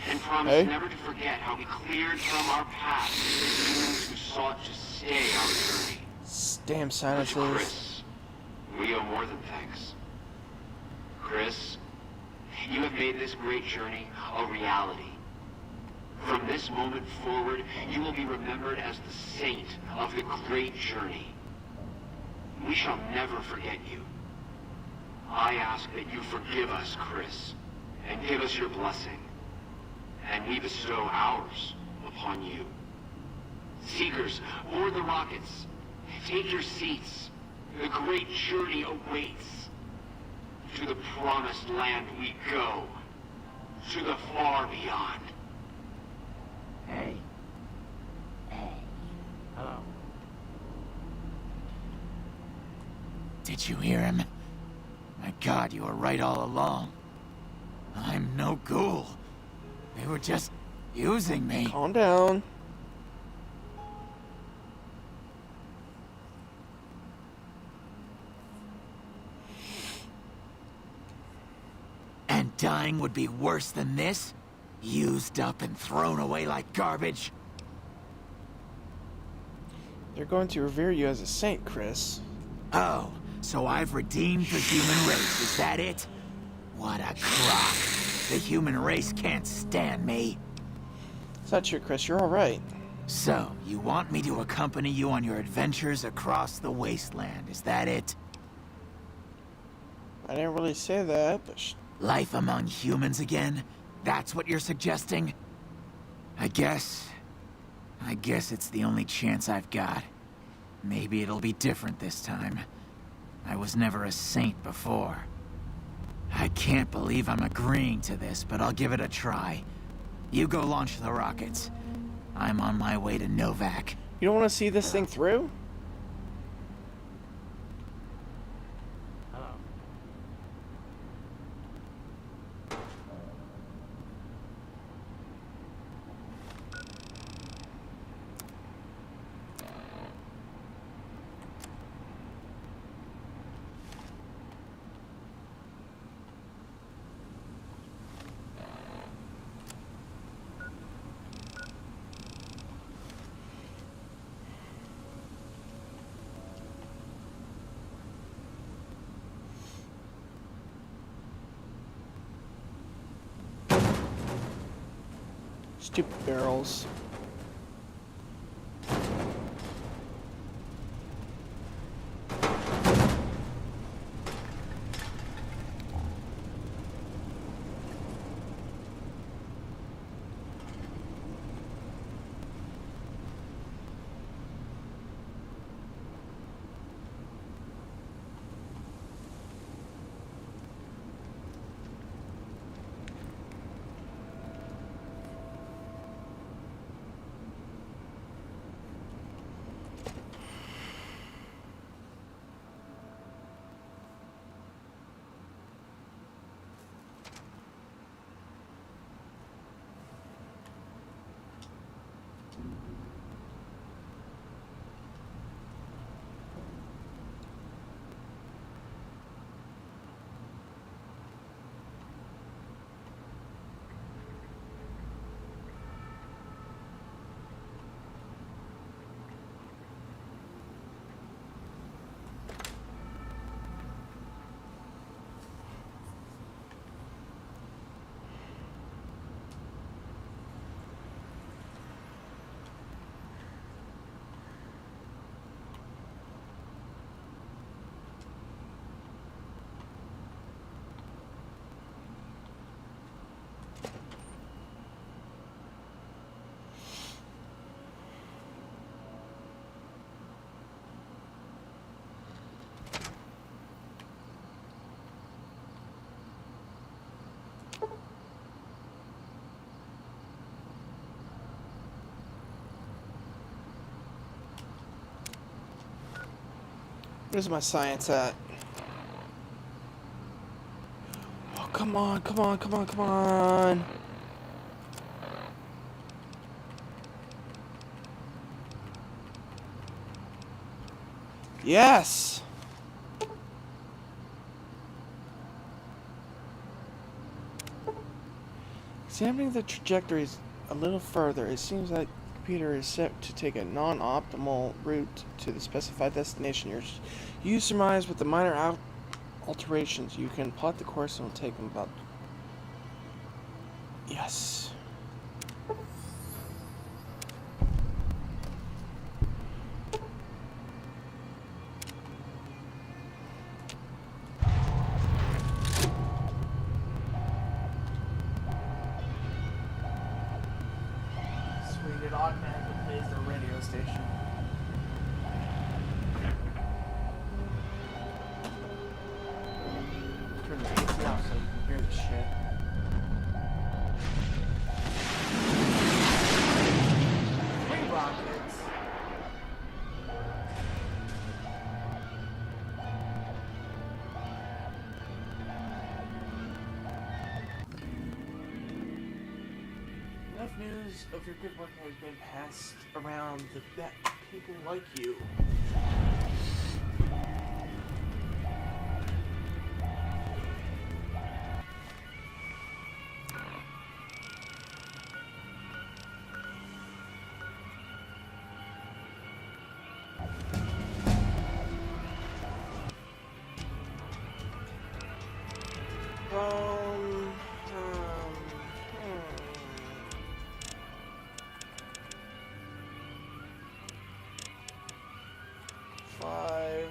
and promise Hey? never to forget how we cleared from our past the humans who sought to stay our journey. Damn But to sinuses. Chris, we owe more than thanks. Chris, you have made this great journey a reality. From this moment forward, you will be remembered as the saint of the great journey. We shall never forget you. I ask that you forgive us, Chris, and give us your blessing. And we bestow ours upon you. Seekers, board the rockets. Take your seats. The great journey awaits. To the promised land we go. To the far beyond. Hey. Hey. Hello. Did you hear him? My God, you were right all along. I'm no ghoul. They were just using me. Calm down. And dying would be worse than this? Used up and thrown away like garbage? They're going to revere you as a saint, Chris. Oh, so I've redeemed the human race, is that it? What a crock. The human race can't stand me. It's not true, Chris. You're alright. So, you want me to accompany you on your adventures across the wasteland, is that it? I didn't really say that, but Life among humans again? That's what you're suggesting? I guess it's the only chance I've got. Maybe it'll be different this time. I was never a saint before. I can't believe I'm agreeing to this, but I'll give it a try. You go launch the rockets. I'm on my way to Novak. you don't want to see this thing through? Stupid barrels. Where's my science at? Oh, come on, come on, come on, come on. Yes! Examining the trajectories a little further, it seems like the computer is set to take a non-optimal route to the specified destination. You surmise with the minor alterations, you can plot the course and it'll take them about... Yes. Sweet, it automatically plays the radio station. Turn the AC off so you can hear the shit. Three rockets. Enough news of your good work has been passed around that people like you. Five.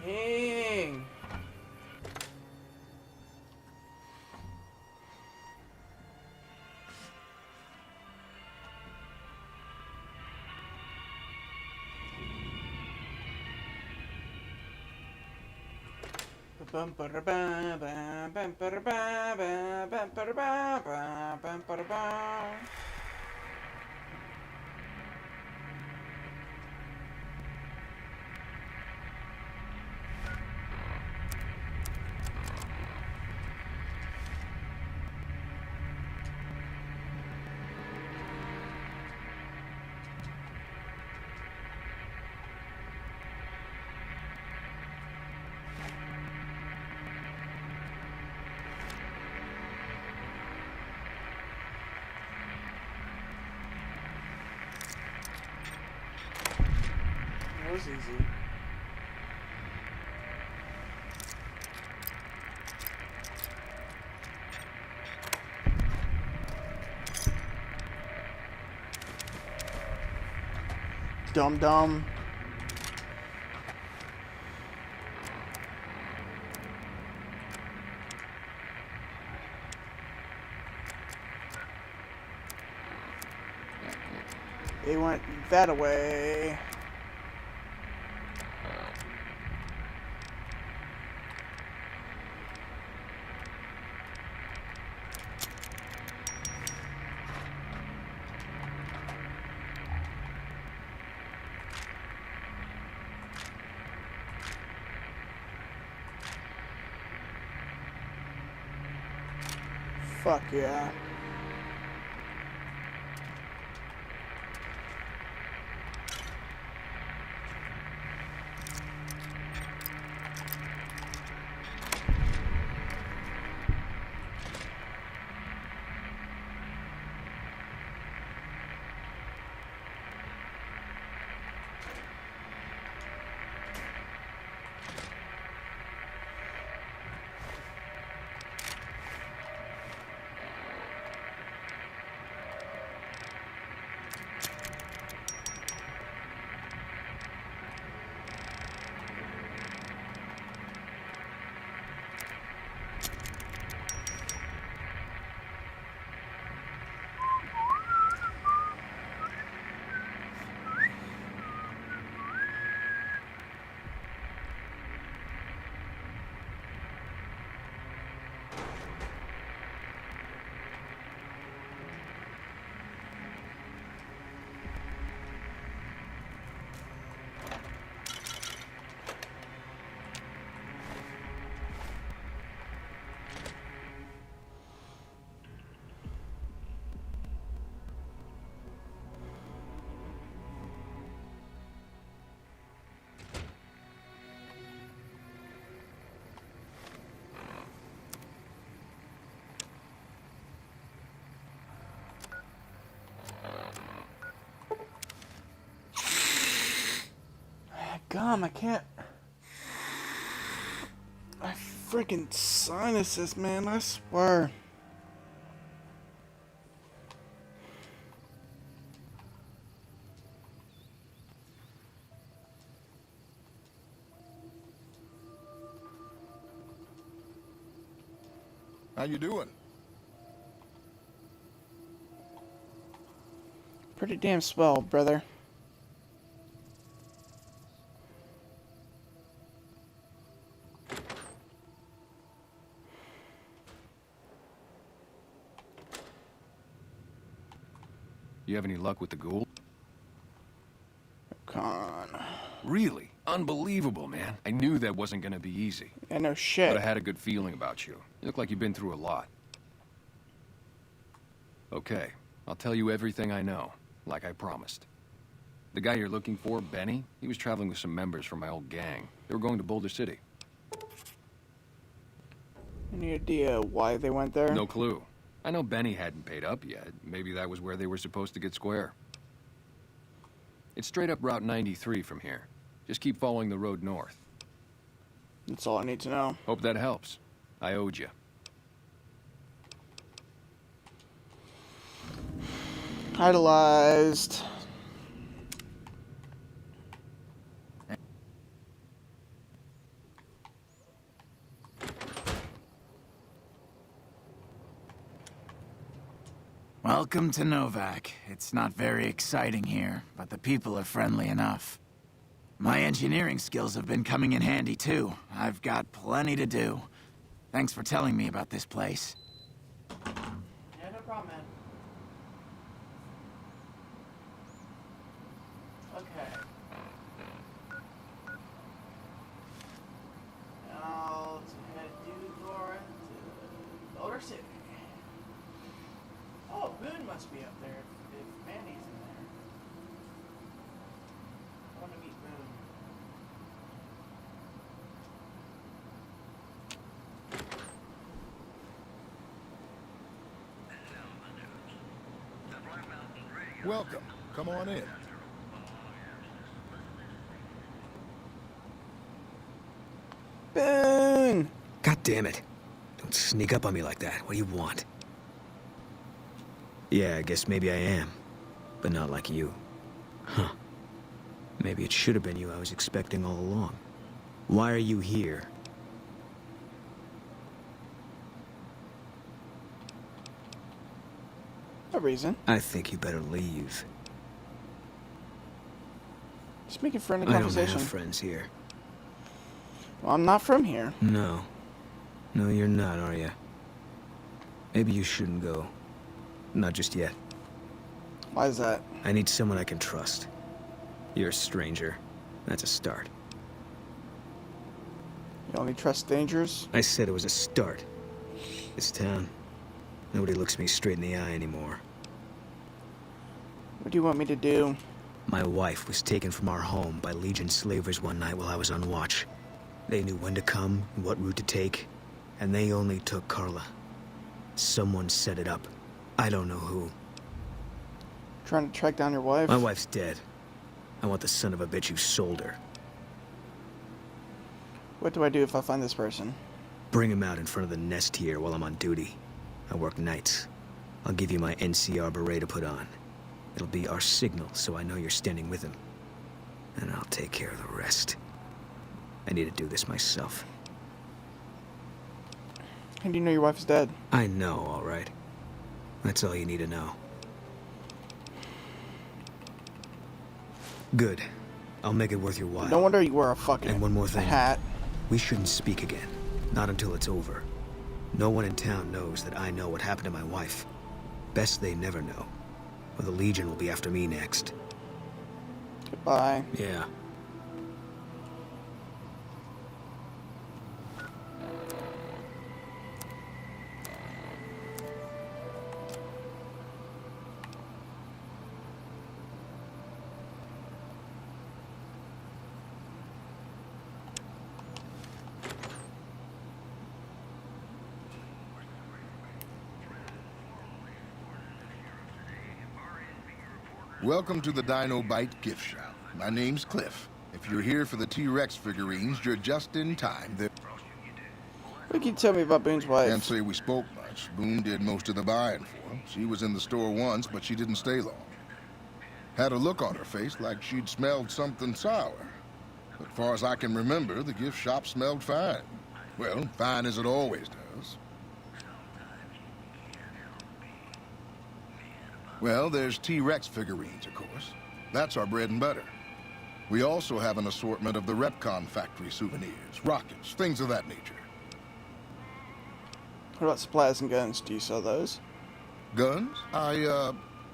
Dang. Bum ba da ba ba bum ba da ba ba bum ba da ba ba bum ba da ba. That was easy. Dum dum. They went that away. Fuck yeah. gum. I can't. I freaking sinuses, man. I swear. How you doing? Pretty damn swell, brother. You have any luck with the ghoul? Con. Really? Unbelievable, man. I knew that wasn't gonna be easy. Yeah, no shit. But I had a good feeling about you. You look like you've been through a lot. Okay, I'll tell you everything I know, like I promised. The guy you're looking for, Benny, he was traveling with some members from my old gang. They were going to Boulder City. Any idea why they went there? No clue. I know Benny hadn't paid up yet. Maybe that was where they were supposed to get square. It's straight up Route 93 from here. Just keep following the road north. That's all I need to know. Hope that helps. I owed you. Idolized. Welcome to Novak. It's not very exciting here, but the people are friendly enough. My engineering skills have been coming in handy too. I've got plenty to do. Thanks for telling me about this place. Yeah, no problem, man. Okay. Now, let's head due north to Boulder City. Oh, Boone must be up there if Manny's in there. I want to meet Boone. Welcome. Come on in. Boone! God damn it. Don't sneak up on me like that. What do you want? Yeah, I guess maybe I am. But not like you. Huh. Maybe it should have been you I was expecting all along. Why are you here? No reason. I think you better leave. Just making friendly I don't conversation. have friends here. Well, I'm not from here. No. No, you're not, are you? Maybe you shouldn't go. Not just yet. Why is that? I need someone I can trust. You're a stranger. That's a start. You only trust strangers? I said it was a start. This town, nobody looks me straight in the eye anymore. What do you want me to do? My wife was taken from our home by Legion slavers one night while I was on watch. They knew when to come and what route to take, and they only took Carla. Someone set it up. I don't know who. Trying to track down your wife? My wife's dead. I want the son of a bitch who sold her. What do I do if I find this person? Bring him out in front of the nest here while I'm on duty. I work nights. I'll give you my NCR beret to put on. It'll be our signal so I know you're standing with him. And I'll take care of the rest. I need to do this myself. How do you know your wife is dead? I know, all right. That's all you need to know. Good. I'll make it worth your while. No wonder you wear a fucking And one more thing. hat. We shouldn't speak again. Not until it's over. No one in town knows that I know what happened to my wife. Best they never know. Or the Legion will be after me next. Goodbye. Yeah. Welcome to the Dino Bite gift shop. My name's Cliff. If you're here for the T-Rex figurines, you're just in time. What can you tell me about Boone's wife? Can't say we spoke much. Boone did most of the buying for him. She was in the store once, but she didn't stay long. Had a look on her face like she'd smelled something sour. But far as I can remember, the gift shop smelled fine. Well, fine as it always does. Well, there's T-Rex figurines, of course. That's our bread and butter. We also have an assortment of the Repcon factory souvenirs, rockets, things of that nature. What about supplies and guns? Do you sell those? Guns?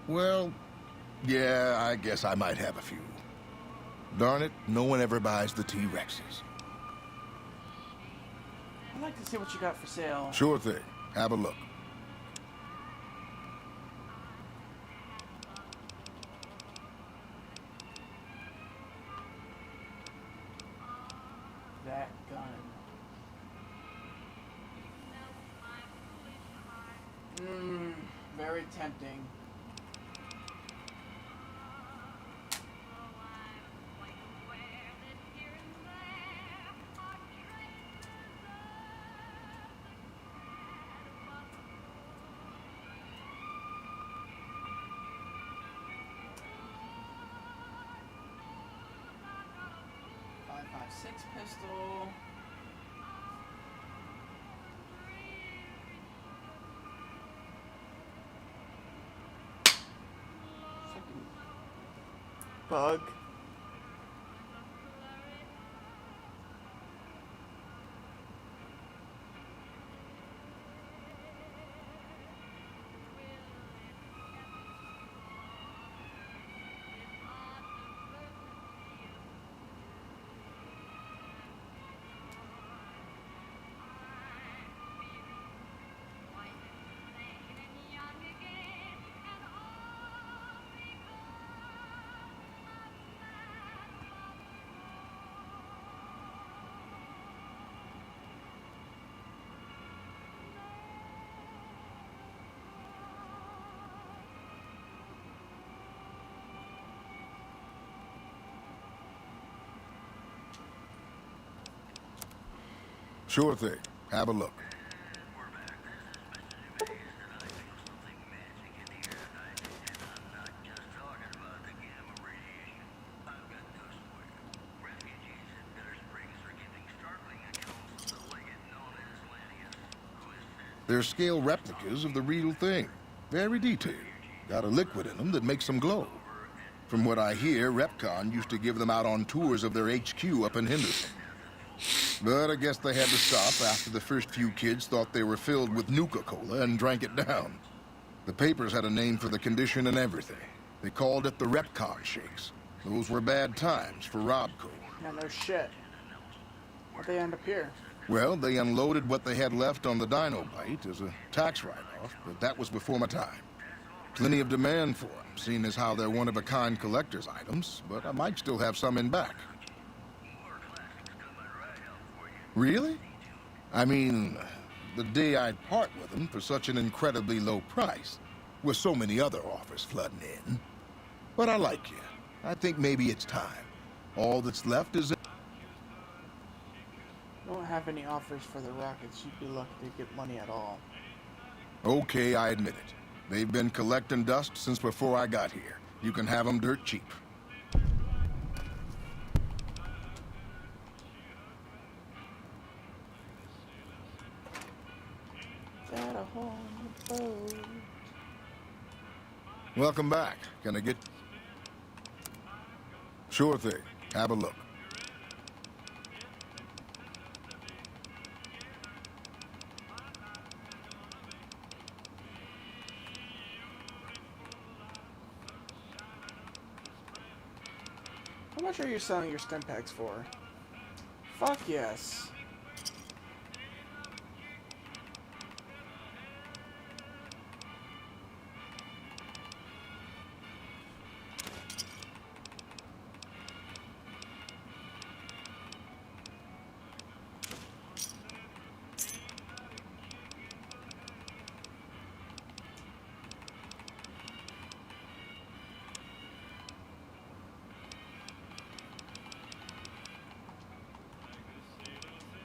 Well, yeah, I guess I might have a few. Darn it, no one ever buys the T-Rexes. I'd like to see what you got for sale. Sure thing. Have a look. That gun. Very tempting. .556 pistol. Fucking bug. Sure thing. Have a look. They're scale replicas of the real thing. Very detailed. Got a liquid in them that makes them glow. From what I hear, Repcon used to give them out on tours of their HQ up in Henderson. But I guess they had to stop after the first few kids thought they were filled with Nuka-Cola and drank it down. The papers had a name for the condition and everything. They called it the Repcon Shakes. Those were bad times for Robco. Yeah, no shit. How'd they end up here? Well, they unloaded what they had left on the Dinobite as a tax write-off, but that was before my time. Plenty of demand for them, seeing as how they're one-of-a-kind collector's items, but I might still have some in back. Really? I mean, the day I'd part with them for such an incredibly low price, with so many other offers flooding in. But I like you. I think maybe it's time. All that's left is... Don't have any offers for the rockets. You'd be lucky to get money at all. Okay, I admit it. They've been collecting dust since before I got here. You can have them dirt cheap. That a hole in the boat. Welcome back. Can I get... Sure thing. Have a look. How much are you selling your stim packs for? Fuck yes.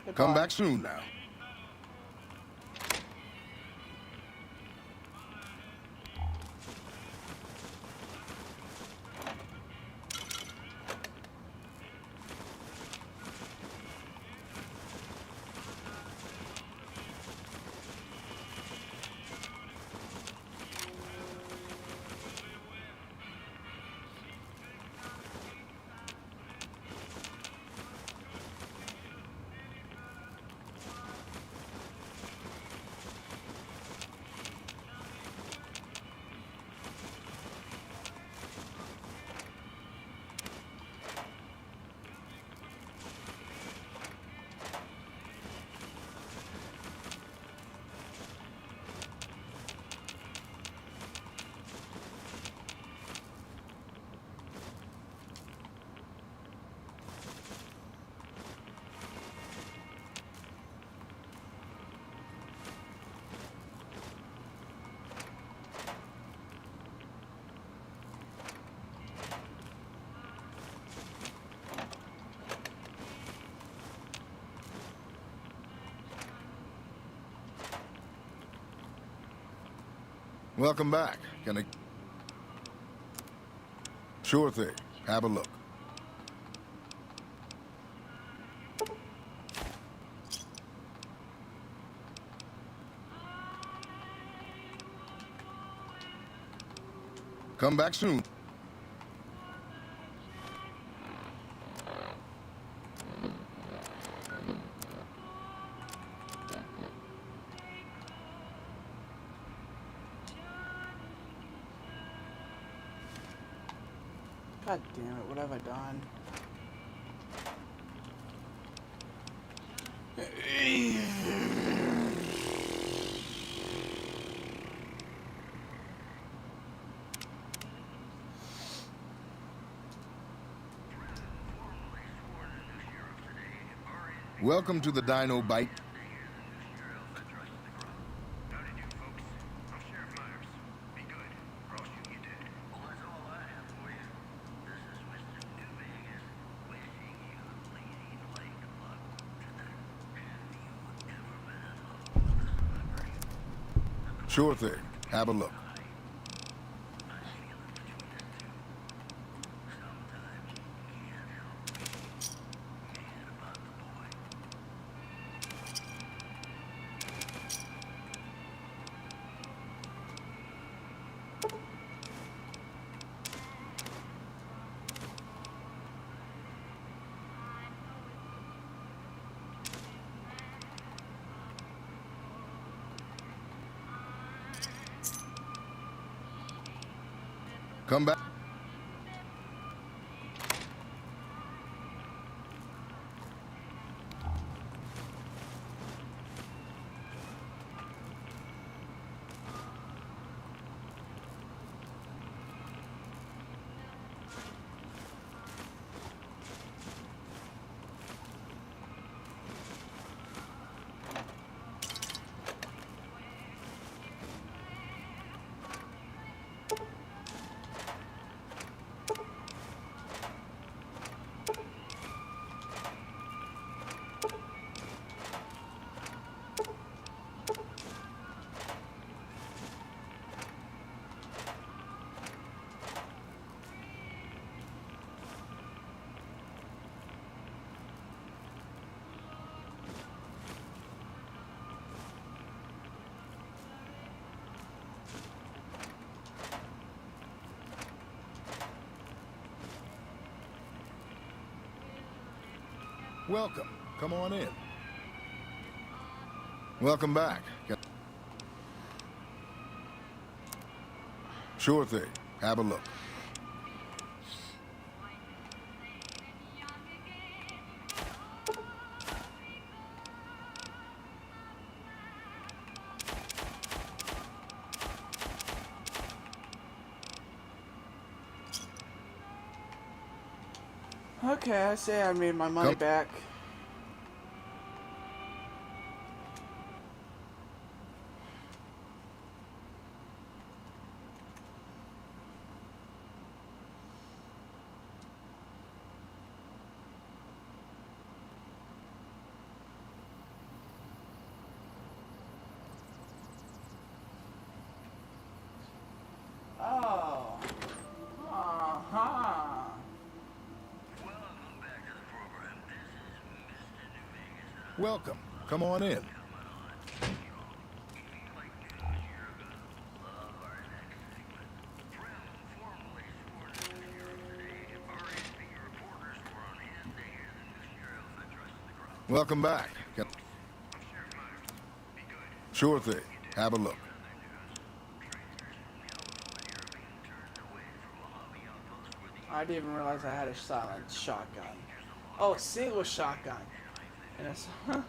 Come Goodbye. back soon now. Welcome back. Can I... Sure thing. Have a look. Come back soon. God damn it, what have I done? Welcome to the Dino Bite. Sure thing. Have a look. Come back. Welcome. Come on in. Welcome back. Sure thing. Have a look. Okay, I say I made my money back. Welcome. Come on in. Welcome back. Sure thing. Have a look. I didn't even realize I had a silent shotgun. Oh, a single shotgun. And it's, huh?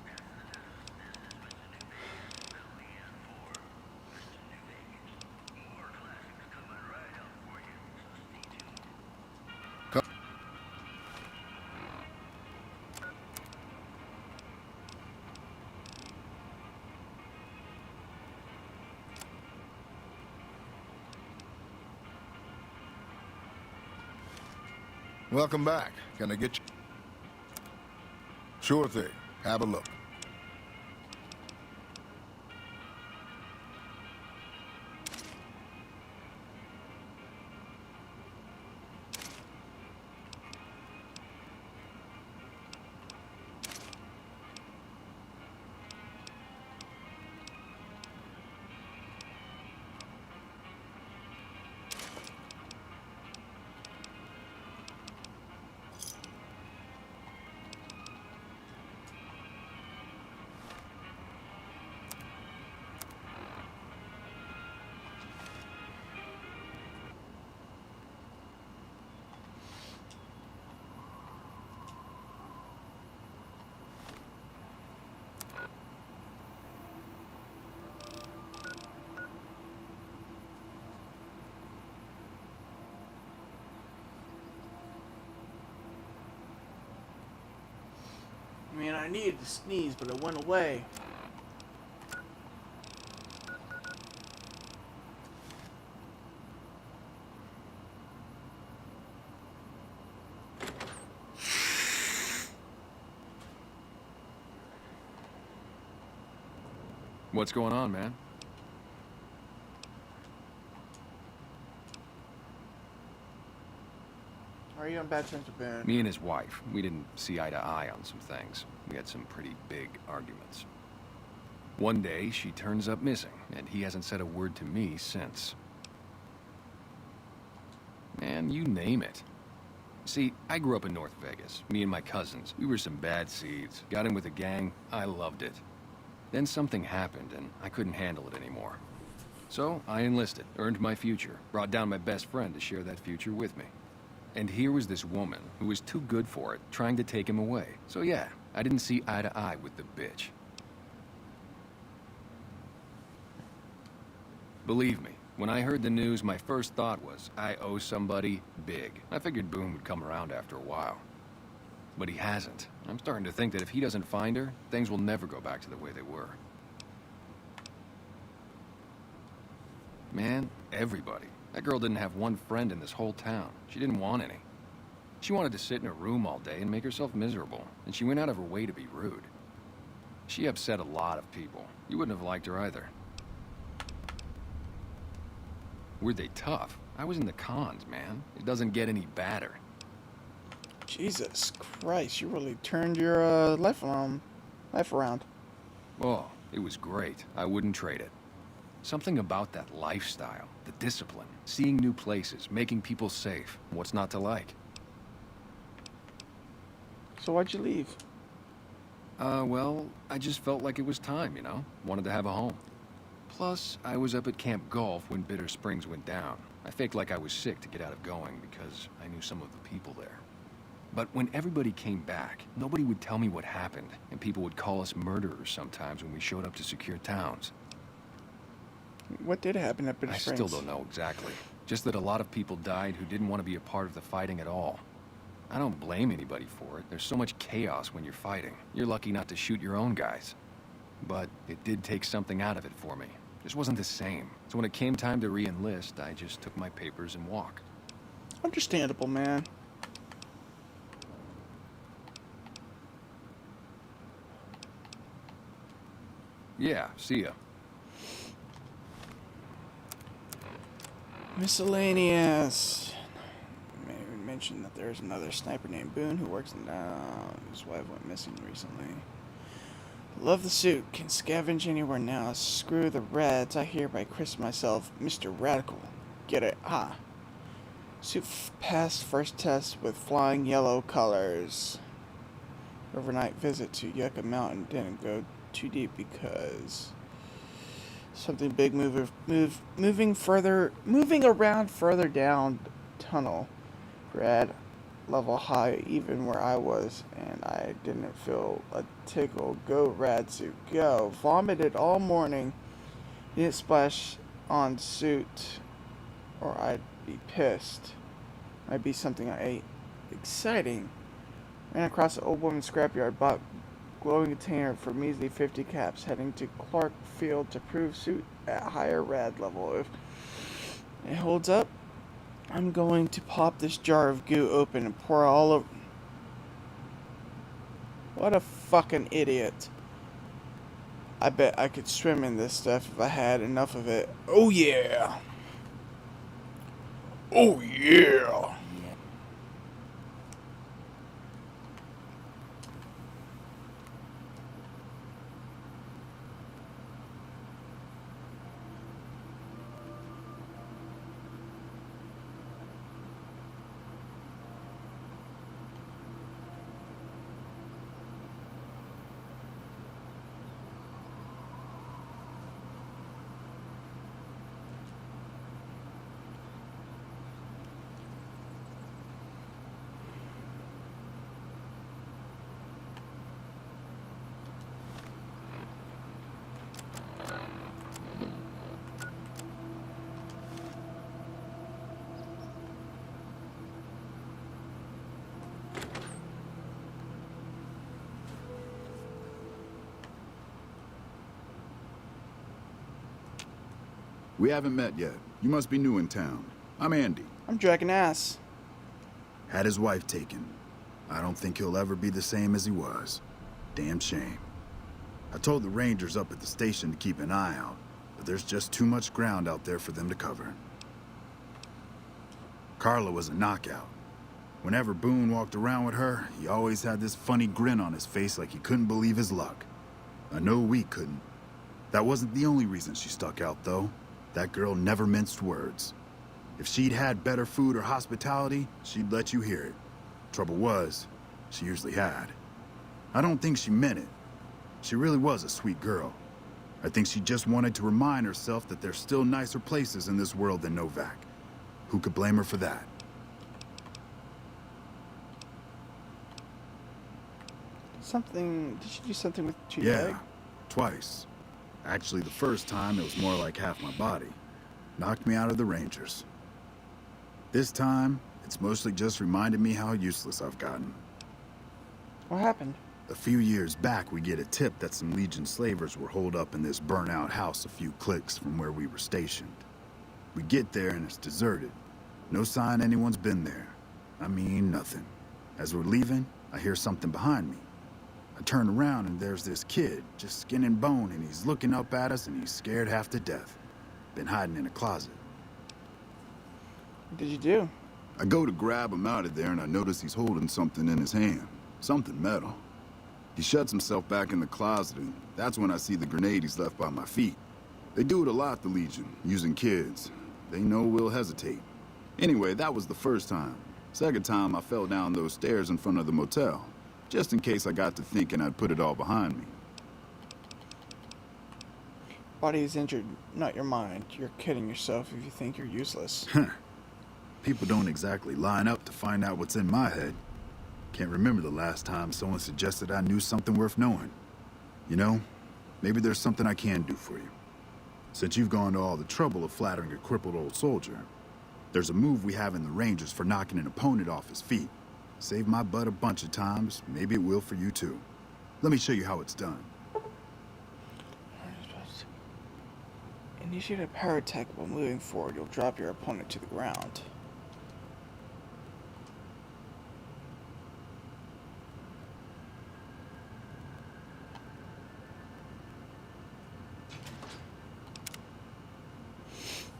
Welcome back. Can I get you? Sure thing. Have a look. I mean, I needed to sneeze, but it went away. What's going on, man? Are you on bad terms with Boone? Me and his wife, we didn't see eye to eye on some things. We had some pretty big arguments. One day, she turns up missing, and he hasn't said a word to me since. Man, you name it. See, I grew up in North Vegas. Me and my cousins, we were some bad seeds. Got in with a gang, I loved it. Then something happened, and I couldn't handle it anymore. So, I enlisted, earned my future, brought down my best friend to share that future with me. And here was this woman, who was too good for it, trying to take him away. So yeah, I didn't see eye to eye with the bitch. Believe me, when I heard the news, my first thought was, I owe somebody big. I figured Boone would come around after a while. But he hasn't. I'm starting to think that if he doesn't find her, things will never go back to the way they were. Man, everybody. That girl didn't have one friend in this whole town. She didn't want any. She wanted to sit in her room all day and make herself miserable, and she went out of her way to be rude. She upset a lot of people. You wouldn't have liked her either. Were they tough? I was in the cons, man. It doesn't get any badder. Jesus Christ, you really turned your life around. Oh, it was great. I wouldn't trade it. Something about that lifestyle, the discipline, seeing new places, making people safe. What's not to like? So why'd you leave? Well, I just felt like it was time, you know? Wanted to have a home. Plus, I was up at Camp Golf when Bitter Springs went down. I faked like I was sick to get out of going because I knew some of the people there. But when everybody came back, nobody would tell me what happened, and people would call us murderers sometimes when we showed up to secure towns. What did happen at Bitter I Springs? still don't know exactly. Just that a lot of people died who didn't want to be a part of the fighting at all. I don't blame anybody for it. There's so much chaos when you're fighting. You're lucky not to shoot your own guys. But it did take something out of it for me. Just wasn't the same. So when it came time to re-enlist, I just took my papers and walked. Understandable, man. Yeah, see ya. Miscellaneous. Maybe mention that there's another sniper named Boone who works in his wife went missing recently. Love the suit. Can scavenge anywhere now. Screw the reds. I hereby christen myself Mr. Radical. Get it? Ah. Suit passed first test with flying yellow colors. Overnight visit to Yucca Mountain didn't go too deep because something big moving around further down tunnel. Grad level high even where I was, and I didn't feel a tickle. Go rad suit, go. Vomited all morning. Didn't splash on suit or I'd be pissed. Might be something I ate. Exciting. Ran across the old woman's scrapyard, bought glowing container for measly 50 caps, heading to Clark Field to prove suit at higher rad level. If it holds up, I'm going to pop this jar of goo open and pour all of... What a fucking idiot. I bet I could swim in this stuff if I had enough of it. Oh yeah. Oh yeah. We haven't met yet. You must be new in town. I'm Andy. I'm Dragon Ass. Had his wife taken. I don't think he'll ever be the same as he was. Damn shame. I told the rangers up at the station to keep an eye out, but there's just too much ground out there for them to cover. Carla was a knockout. Whenever Boone walked around with her, he always had this funny grin on his face like he couldn't believe his luck. I know we couldn't. That wasn't the only reason she stuck out, though. That girl never minced words. If she'd had better food or hospitality, she'd let you hear it. Trouble was, she usually had. I don't think she meant it. She really was a sweet girl. I think she just wanted to remind herself that there's still nicer places in this world than Novac. Who could blame her for that? Did she do something with your Yeah, leg? twice. Actually, the first time, it was more like half my body. Knocked me out of the Rangers. This time, it's mostly just reminded me how useless I've gotten. What happened? A few years back, we get a tip that some Legion slavers were holed up in this burnt-out house a few clicks from where we were stationed. We get there and it's deserted. No sign anyone's been there. I mean, nothing. As we're leaving, I hear something behind me. I turn around and there's this kid, just skin and bone, and he's looking up at us and he's scared half to death. Been hiding in a closet. What did you do? I go to grab him out of there and I notice he's holding something in his hand. Something metal. He shuts himself back in the closet and that's when I see the grenade he's left by my feet. They do it a lot, the Legion, using kids. They know we'll hesitate. Anyway, that was the first time. Second time I fell down those stairs in front of the motel. Just in case I got to thinking I'd put it all behind me. Body is injured, not your mind. You're kidding yourself if you think you're useless. People don't exactly line up to find out what's in my head. Can't remember the last time someone suggested I knew something worth knowing. You know, maybe there's something I can do for you. Since you've gone to all the trouble of flattering a crippled old soldier, there's a move we have in the Rangers for knocking an opponent off his feet. Saved my butt a bunch of times. Maybe it will for you too. Let me show you how it's done. Initiate a power attack while moving forward. You'll drop your opponent to the ground.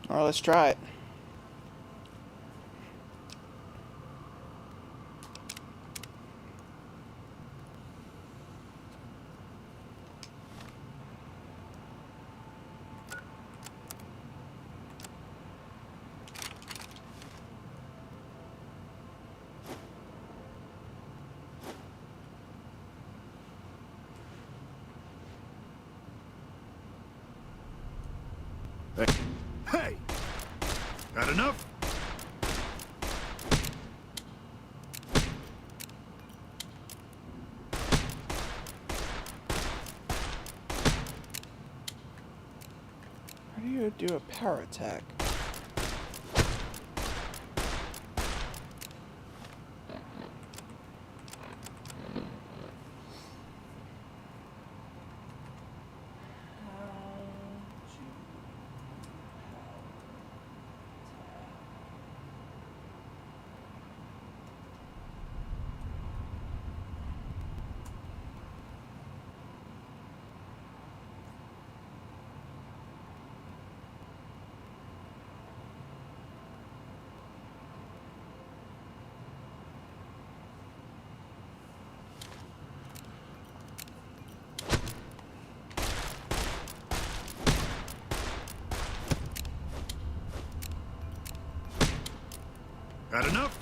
Alright, let's try it. Had enough? How do you do a power attack? Had enough?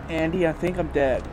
Andy, I think I'm dead.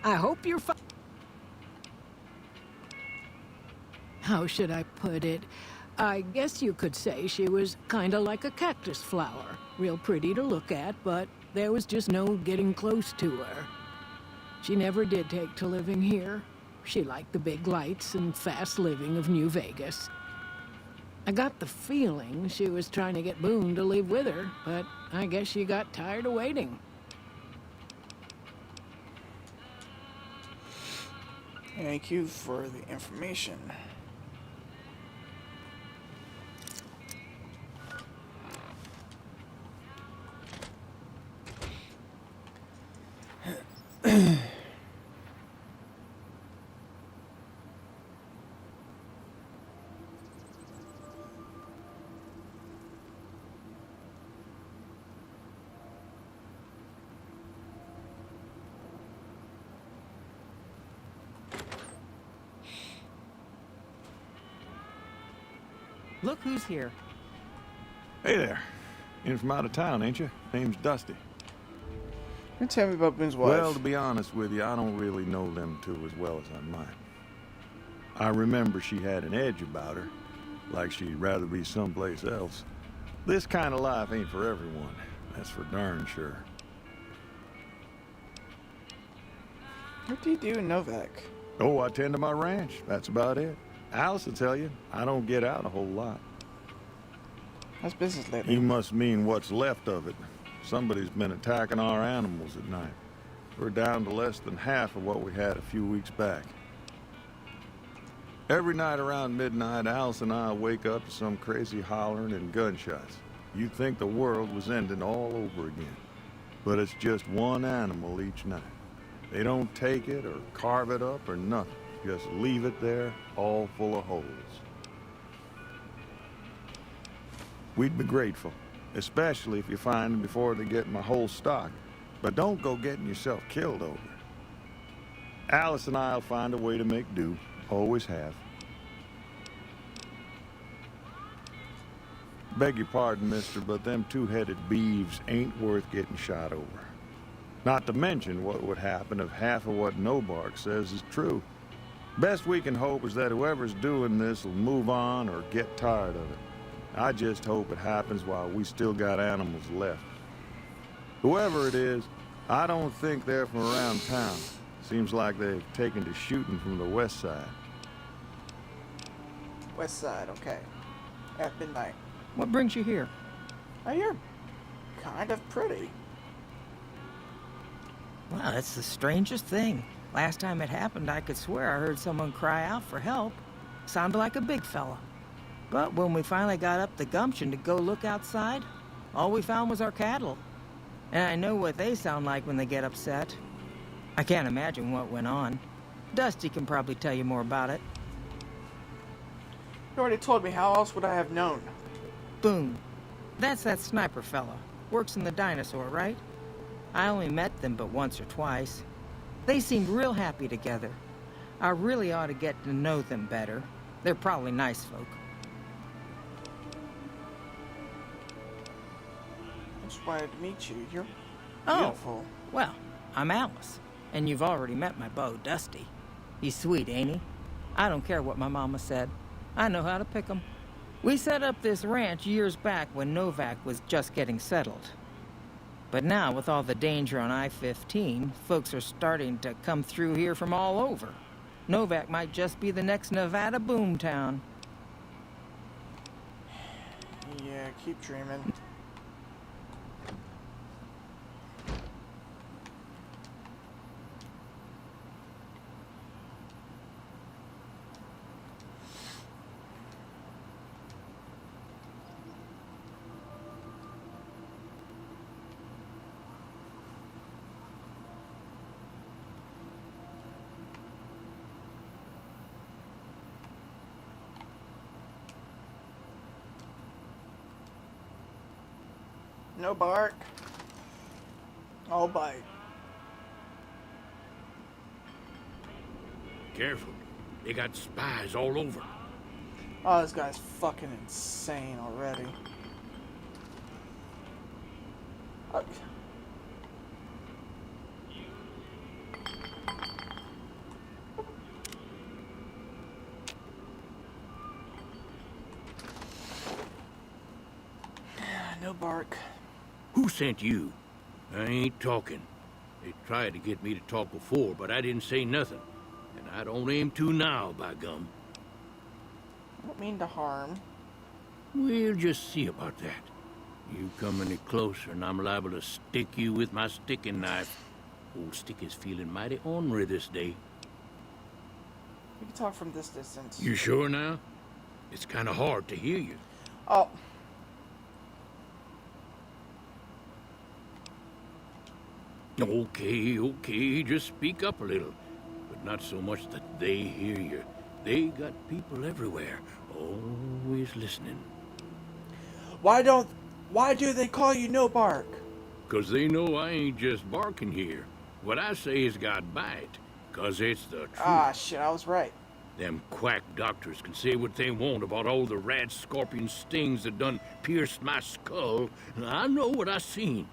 I hope you're fine. How should I put it? I guess you could say she was kinda like a cactus flower. Real pretty to look at, but there was just no getting close to her. She never did take to living here. She liked the big lights and fast living of New Vegas. I got the feeling she was trying to get Boone to leave with her, but I guess she got tired of waiting. Thank you for the information. Look who's here. Hey there. In from out of town, ain't you? Name's Dusty. You tell me about Boone's wife. Well, to be honest with you, I don't really know them two as well as I might. I remember she had an edge about her, like she'd rather be someplace else. This kind of life ain't for everyone, that's for darn sure. What do you do in Novak? Oh, I tend to my ranch, that's about it. Alice will tell you, I don't get out a whole lot. How's business lately? You must mean what's left of it. Somebody's been attacking our animals at night. We're down to less than half of what we had a few weeks back. Every night around midnight, Alice and I wake up to some crazy hollering and gunshots. You'd think the world was ending all over again. But it's just one animal each night. They don't take it or carve it up or nothing. Just leave it there, all full of holes. We'd be grateful, especially if you find them before they get my whole stock. But don't go getting yourself killed over it. Alice and I'll find a way to make do. Always have. Beg your pardon, mister, but them two-headed beeves ain't worth getting shot over. Not to mention what would happen if half of what Nobark says is true. Best we can hope is that whoever's doing this will move on or get tired of it. I just hope it happens while we still got animals left. Whoever it is, I don't think they're from around town. Seems like they've taken to shooting from the west side. West side, okay. At midnight. What brings you here? Oh, you're kind of pretty. Well, that's the strangest thing. Last time it happened, I could swear I heard someone cry out for help. Sounded like a big fella. But when we finally got up the gumption to go look outside, all we found was our cattle. And I know what they sound like when they get upset. I can't imagine what went on. Dusty can probably tell you more about it. You already told me. How else would I have known? Boone. That's that sniper fella. Works in the dinosaur, right? I only met them but once or twice. They seemed real happy together. I really ought to get to know them better. They're probably nice folk. I just wanted to meet you. You're Oh, beautiful. well, I'm Alice. And you've already met my beau, Dusty. He's sweet, ain't he? I don't care what my mama said. I know how to pick 'em. We set up this ranch years back when Novak was just getting settled. But now, with all the danger on I-15, folks are starting to come through here from all over. Novak might just be the next Nevada boomtown. Yeah, keep dreaming. No bark. I'll bite. Careful. They got spies all over. Oh, this guy's fucking insane already. No bark. Who sent you? I ain't talking. They tried to get me to talk before, but I didn't say nothing. And I don't aim to now, by gum. I don't mean to harm. We'll just see about that. You come any closer and I'm liable to stick you with my sticking knife. Old Stick is feeling mighty ornery this day. We can talk from this distance. You sure now? It's kind of hard to hear you. Oh. Okay, just speak up a little. But not so much that they hear you. They got people everywhere, always listening. Why do they call you No Bark? 'Cause they know I ain't just barking here. What I say has got bite, 'cause it's the truth. Ah, shit, I was right. Them quack doctors can say what they want about all the rat scorpion stings that done pierced my skull. I know what I seen.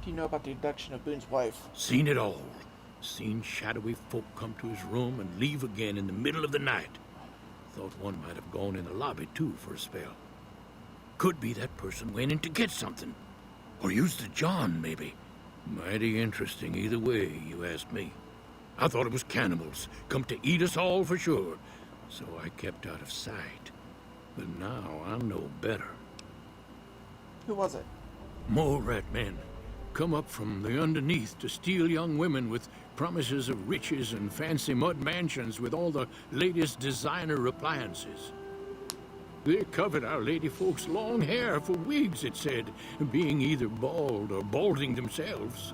Do you know about the abduction of Boone's wife? Seen it all. Seen shadowy folk come to his room and leave again in the middle of the night. Thought one might have gone in the lobby, too, for a spell. Could be that person went in to get something. Or used the John, maybe. Mighty interesting either way, you ask me. I thought it was cannibals, come to eat us all for sure. So I kept out of sight. But now I know better. Who was it? More rat men. Come up from the underneath to steal young women with promises of riches and fancy mud mansions with all the latest designer appliances. They covered our lady folks' long hair for wigs, it said, being either bald or balding themselves.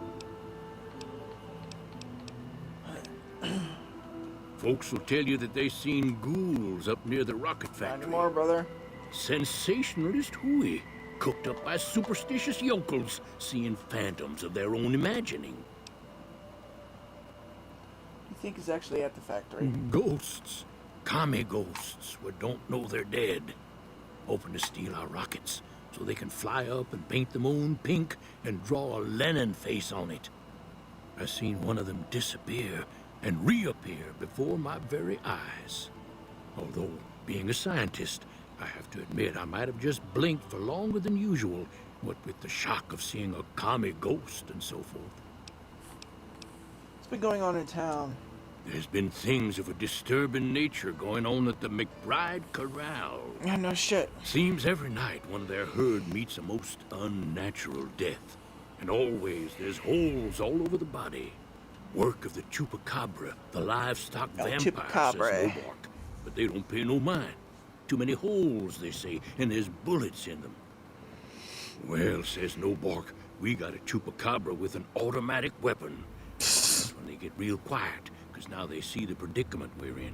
Folks will tell you that they seen ghouls up near the rocket factory. Not anymore, brother. Sensationalist hooey, cooked up by superstitious yokels, seeing phantoms of their own imagining. You think he's actually at the factory? Ghosts. Commie ghosts who don't know they're dead. Hoping to steal our rockets so they can fly up and paint the moon pink and draw a Lenin face on it. I seen one of them disappear and reappear before my very eyes. Although, being a scientist, I have to admit I might have just blinked for longer than usual, what with the shock of seeing a commie ghost and so forth. What's been going on in town? There's been things of a disturbing nature going on at the McBride Corral. Yeah, no shit. Seems every night one of their herd meets a most unnatural death. And always there's holes all over the body. Work of the Chupacabra, the livestock vampire, says Chupacabra. Nobark. But they don't pay no mind. Too many holes, they say, and there's bullets in them. Well, says Nobark, we got a Chupacabra with an automatic weapon. That's when they get real quiet, because now they see the predicament we're in.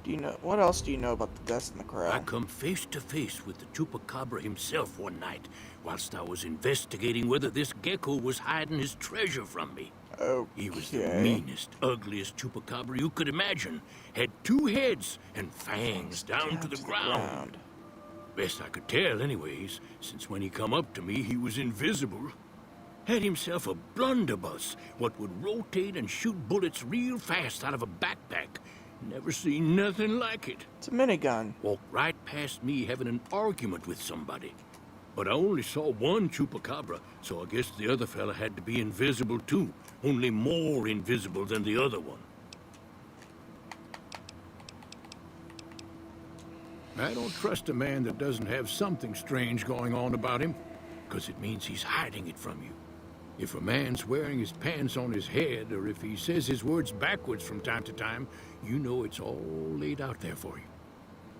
Do you know what else do you know about the deaths in the I corral? come face to face with the Chupacabra himself one night, whilst I was investigating whether this gecko was hiding his treasure from me. He was the meanest, ugliest Chupacabra you could imagine. Had 2 heads and fangs down to the ground. Best I could tell anyways, since when he come up to me he was invisible. Had himself a blunderbuss, what would rotate and shoot bullets real fast out of a backpack. Never seen nothing like it. It's a minigun. Walked right past me having an argument with somebody. But I only saw one Chupacabra, so I guess the other fella had to be invisible too. Only more invisible than the other one. I don't trust a man that doesn't have something strange going on about him, because it means he's hiding it from you. If a man's wearing his pants on his head, or if he says his words backwards from time to time, you know it's all laid out there for you.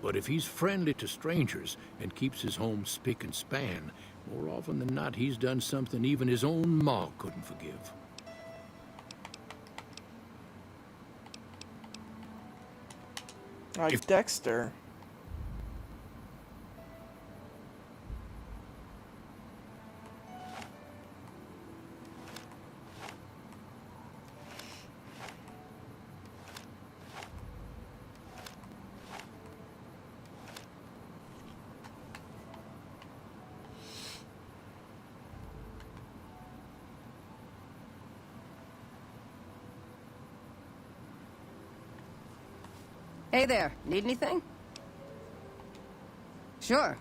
But if he's friendly to strangers and keeps his home spick and span, more often than not he's done something even his own ma couldn't forgive. Like Dexter. Hey there, need anything? Sure.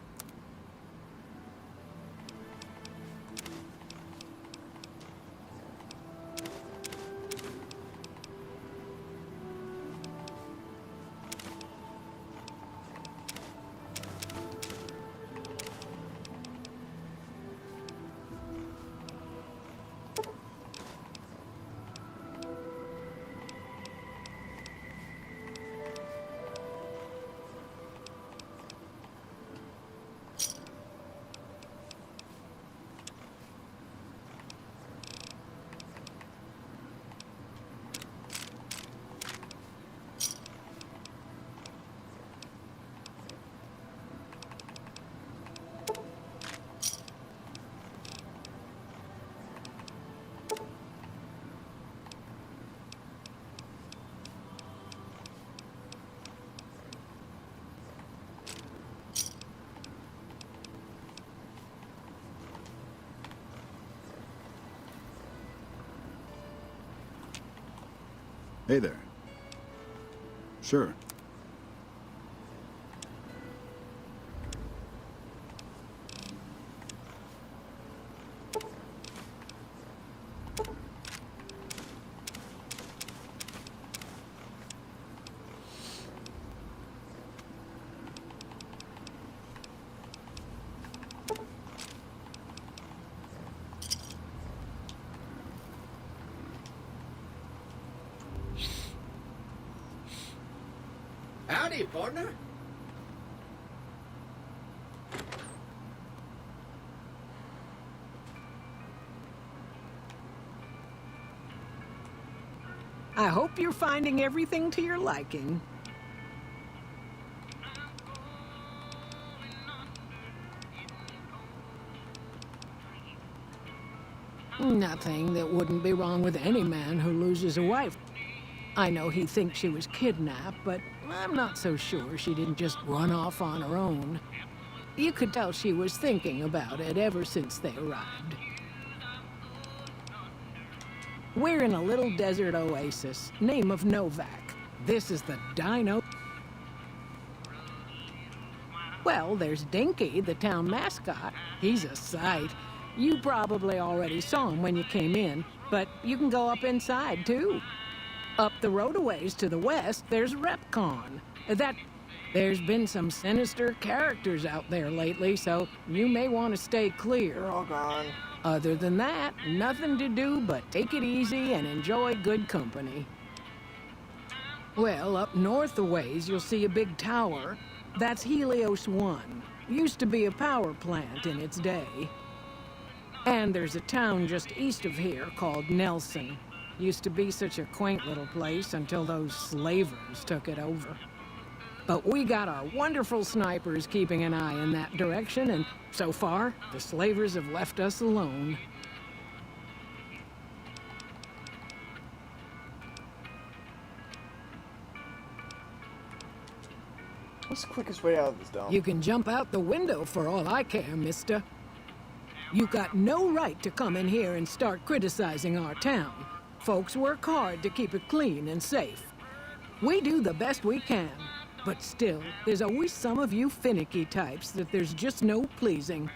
Hey there. Sure. Howdy, partner. I hope you're finding everything to your liking. Nothing that wouldn't be wrong with any man who loses a wife. I know he thinks she was kidnapped, but I'm not so sure she didn't just run off on her own. You could tell she was thinking about it ever since they arrived. We're in a little desert oasis, name of Novak. This is the Dino. Well, there's Dinky, the town mascot. He's a sight. You probably already saw him when you came in, but you can go up inside, too. Up the road a ways to the west, there's Repcon. There's been some sinister characters out there lately, so you may want to stay clear. They're all gone. Other than that, nothing to do but take it easy and enjoy good company. Well, up north a ways, you'll see a big tower. That's Helios 1. Used to be a power plant in its day. And there's a town just east of here called Nelson. Used to be such a quaint little place until those slavers took it over. But we got our wonderful snipers keeping an eye in that direction, and so far, the slavers have left us alone. What's the quickest way out of this dome? You can jump out the window for all I care, mister. You got no right to come in here and start criticizing our town. Folks work hard to keep it clean and safe. We do the best we can, but still, there's always some of you finicky types that there's just no pleasing.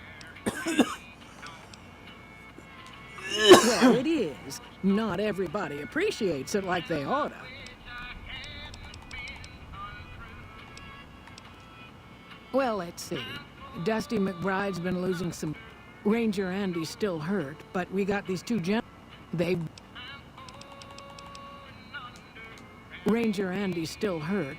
Well, it is. Not everybody appreciates it like they oughta. Well, let's see. Dusty McBride's been losing some... Ranger Andy's still hurt, but we got these two Ranger Andy's still hurt.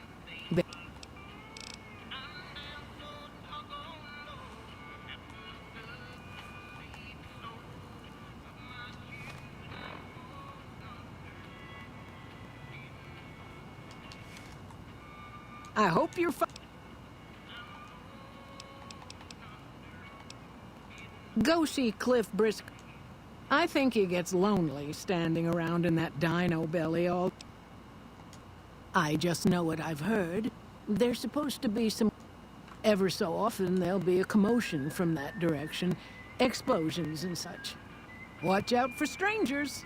I hope you're fine. Go see Cliff Brisk. I think he gets lonely standing around in that dino belly all... I just know what I've heard. There's supposed to be some... Ever so often there'll be a commotion from that direction. Explosions and such. Watch out for strangers.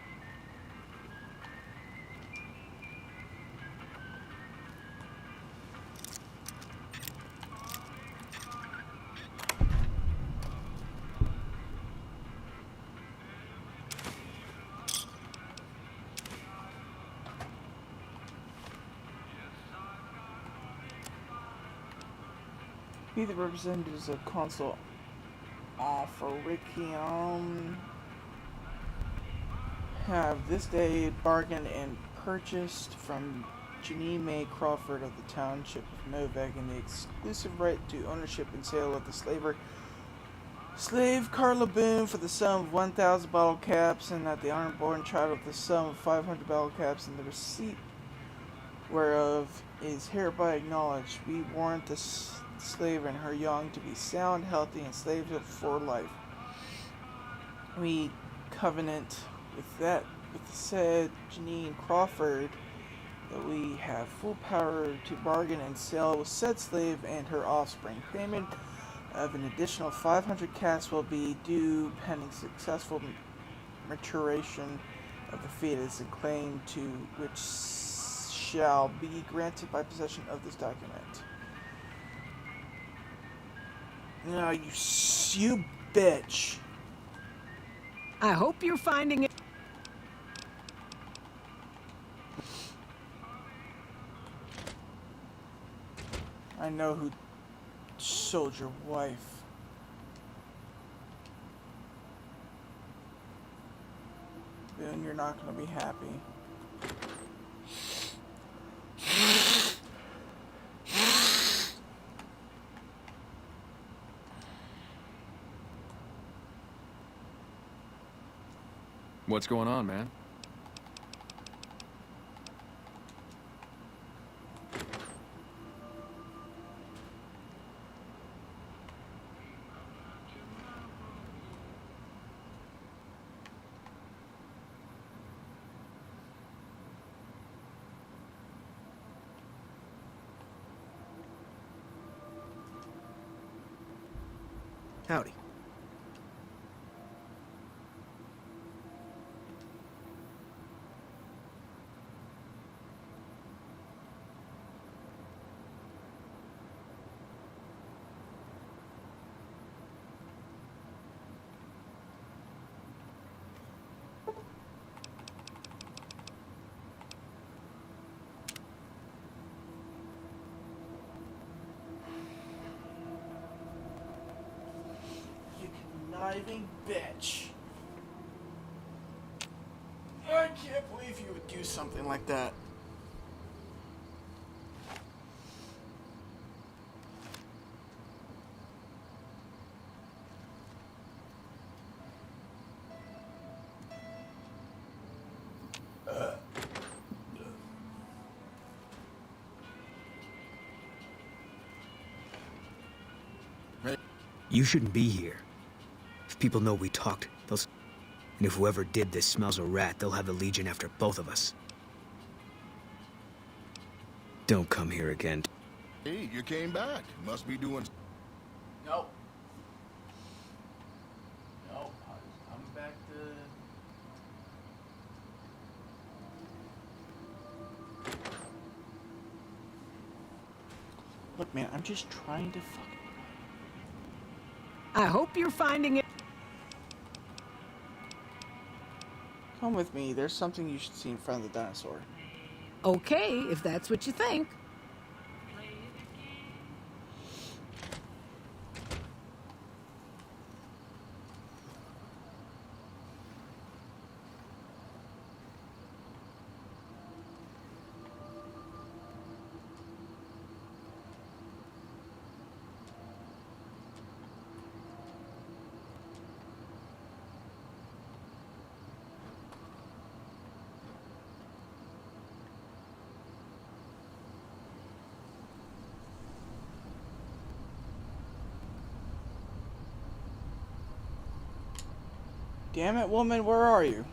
Be the representatives of Consul Alpharikium have this day bargained and purchased from Janine May Crawford of the Township of Novak the exclusive right to ownership and sale of the slave Carla Boone for the sum of 1,000 bottle caps, and that the honor-born child of the sum of 500 bottle caps, and the receipt whereof is hereby acknowledged. We warrant the slave and her young to be sound, healthy, and slaves for life. We covenant with the said Janine Crawford that we have full power to bargain and sell with said slave and her offspring. Payment of an additional 500 casts will be due pending successful maturation of the fetus, and claim to which shall be granted by possession of this document. No, you bitch. I hope you're finding it. I know who sold your wife. Boone, you're not gonna be happy. What's going on, man? Howdy. living bitch. I can't believe you would do something like that. You shouldn't be here. If people know we talked, they'll... And if whoever did this smells a rat, they'll have the Legion after both of us. Don't come here again. Hey, you came back. Must be doing... Nope. Nope. I'm back to... Look, man, I'm just trying to fucking... I hope you're finding it. Come with me. There's something you should see in front of the dinosaur. Okay, if that's what you think. Damn it, woman, where are you?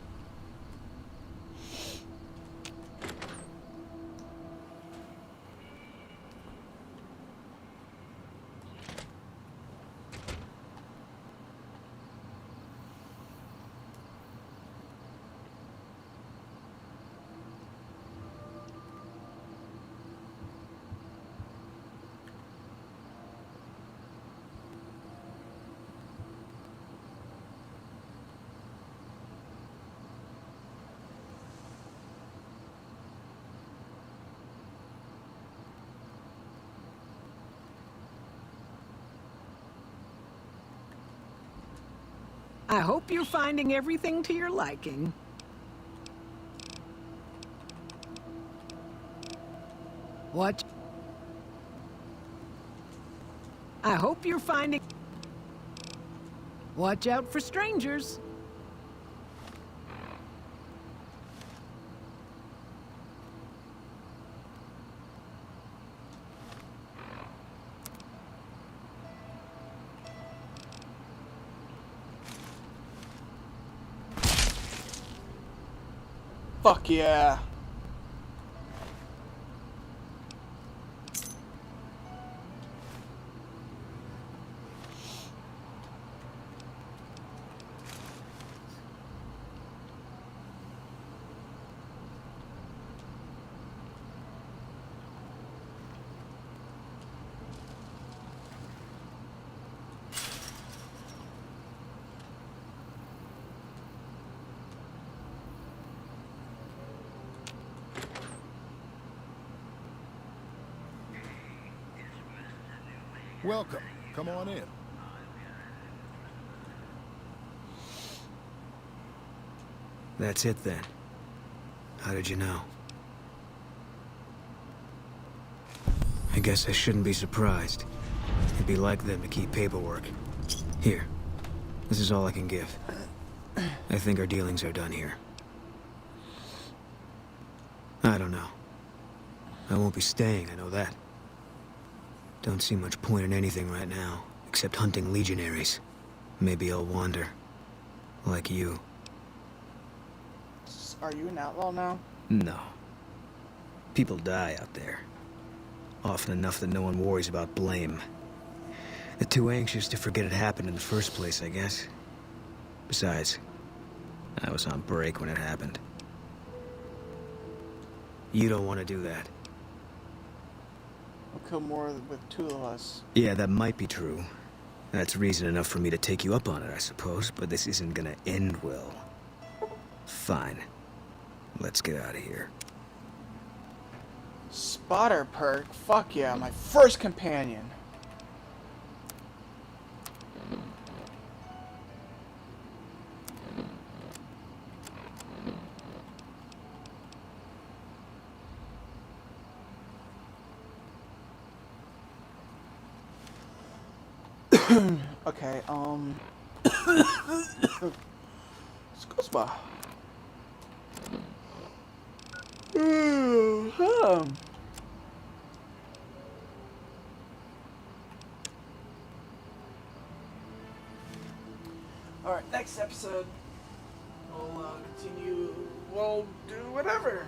I hope you're finding everything to your liking. What? I hope you're finding... Watch out for strangers. Fuck yeah. Welcome. Come on in. That's it then. How did you know? I guess I shouldn't be surprised. It'd be like them to keep paperwork. Here. This is all I can give. I think our dealings are done here. I don't know. I won't be staying, I know that. Don't see much point in anything right now, except hunting legionaries. Maybe I'll wander. Like you. Are you an outlaw now? No. People die out there. Often enough that no one worries about blame. They're too anxious to forget it happened in the first place, I guess. Besides, I was on break when it happened. You don't want to do that. We'll kill more with two of us. Yeah, that might be true. That's reason enough for me to take you up on it, I suppose, but this isn't gonna end well. Fine. Let's get out of here. Spotter perk? Fuck yeah, my first companion. Okay, Scuba. Alright, next episode, we'll continue, we'll do whatever.